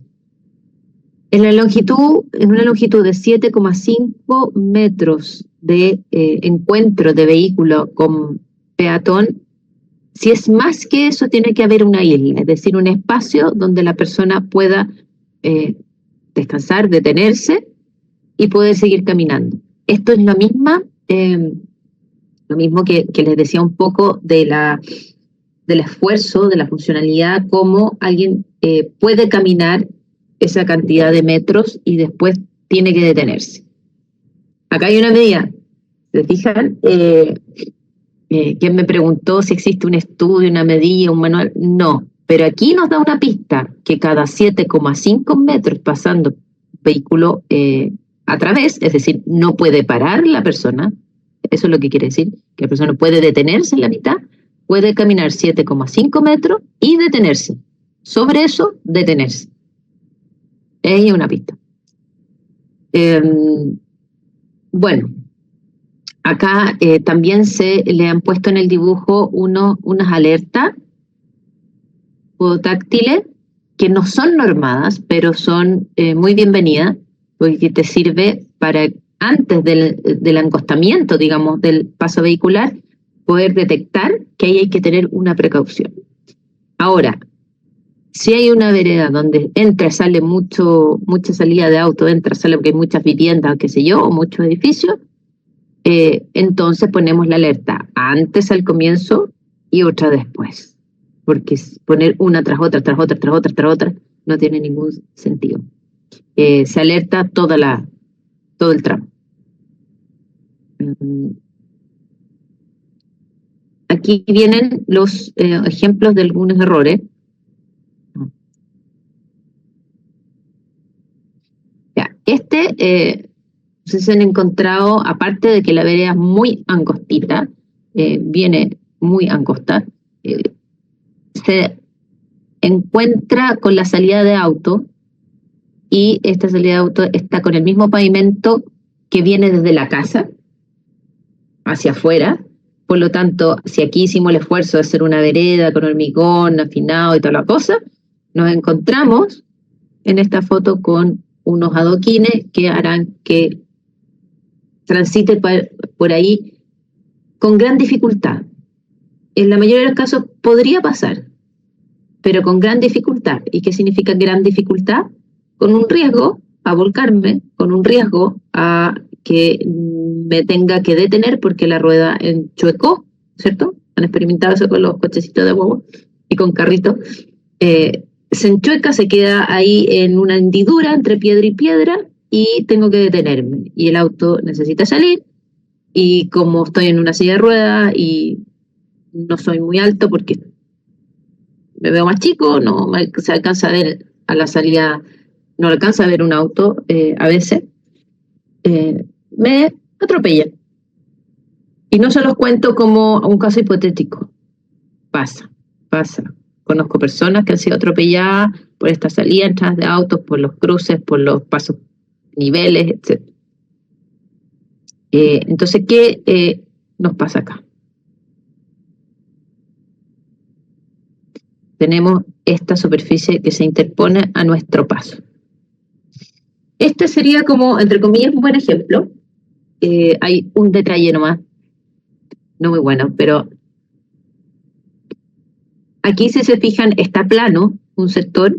en una longitud de 7,5 metros de encuentro de vehículo con peatón, si es más que eso, tiene que haber una isla, es decir, un espacio donde la persona pueda descansar, detenerse y poder seguir caminando. Esto es lo mismo que les decía un poco del esfuerzo, de la funcionalidad, cómo alguien puede caminar esa cantidad de metros y después tiene que detenerse. Acá hay una medida, ¿se fijan? ¿Quién me preguntó si existe un estudio, una medida, un manual? No, pero aquí nos da una pista que cada 7,5 metros pasando vehículo a través, es decir, no puede parar la persona, eso es lo que quiere decir, que la persona puede detenerse en la mitad, puede caminar 7,5 metros y detenerse. Sobre eso, detenerse. Ahí hay una pista. Bueno, acá también se le han puesto en el dibujo unas alertas táctiles que no son normadas, pero son muy bienvenidas, porque te sirve para, antes del encostamiento, digamos, del paso vehicular, poder detectar que ahí hay que tener una precaución. Ahora, si hay una vereda donde entra y sale mucha salida de auto, entra, sale porque hay muchas viviendas, qué sé yo, o muchos edificios, entonces ponemos la alerta antes al comienzo y otra después, porque poner una tras otra, tras otra, tras otra, tras otra, no tiene ningún sentido. Se alerta todo el tramo. Aquí vienen los ejemplos de algunos errores. Ya, se han encontrado, aparte de que la vereda es muy angostita, viene muy angosta, se encuentra con la salida de auto, y esta salida de auto está con el mismo pavimento que viene desde la casa hacia afuera. Por lo tanto, si aquí hicimos el esfuerzo de hacer una vereda con hormigón afinado y toda la cosa, nos encontramos en esta foto con unos adoquines que harán que transite por ahí con gran dificultad. En la mayoría de los casos podría pasar, pero con gran dificultad. ¿Y qué significa gran dificultad? Con un riesgo a volcarme, con un riesgo a que me tenga que detener porque la rueda enchuecó, ¿cierto? Han experimentado eso con los cochecitos de huevo y con carritos. Se enchueca, se queda ahí en una hendidura entre piedra y piedra y tengo que detenerme. Y el auto necesita salir, y como estoy en una silla de ruedas y no soy muy alto porque me veo más chico, no se alcanza a ver a la salida, no alcanza a ver un auto a veces, me atropellan. Y no se los cuento como un caso hipotético. Pasa. Conozco personas que han sido atropelladas por esta salida, entradas de autos, por los cruces, por los pasos, niveles, etc. Entonces, ¿qué nos pasa acá? Tenemos esta superficie que se interpone a nuestro paso. Este sería como, entre comillas, un buen ejemplo. Hay un detalle nomás, no muy bueno, pero aquí, si se fijan, está plano un sector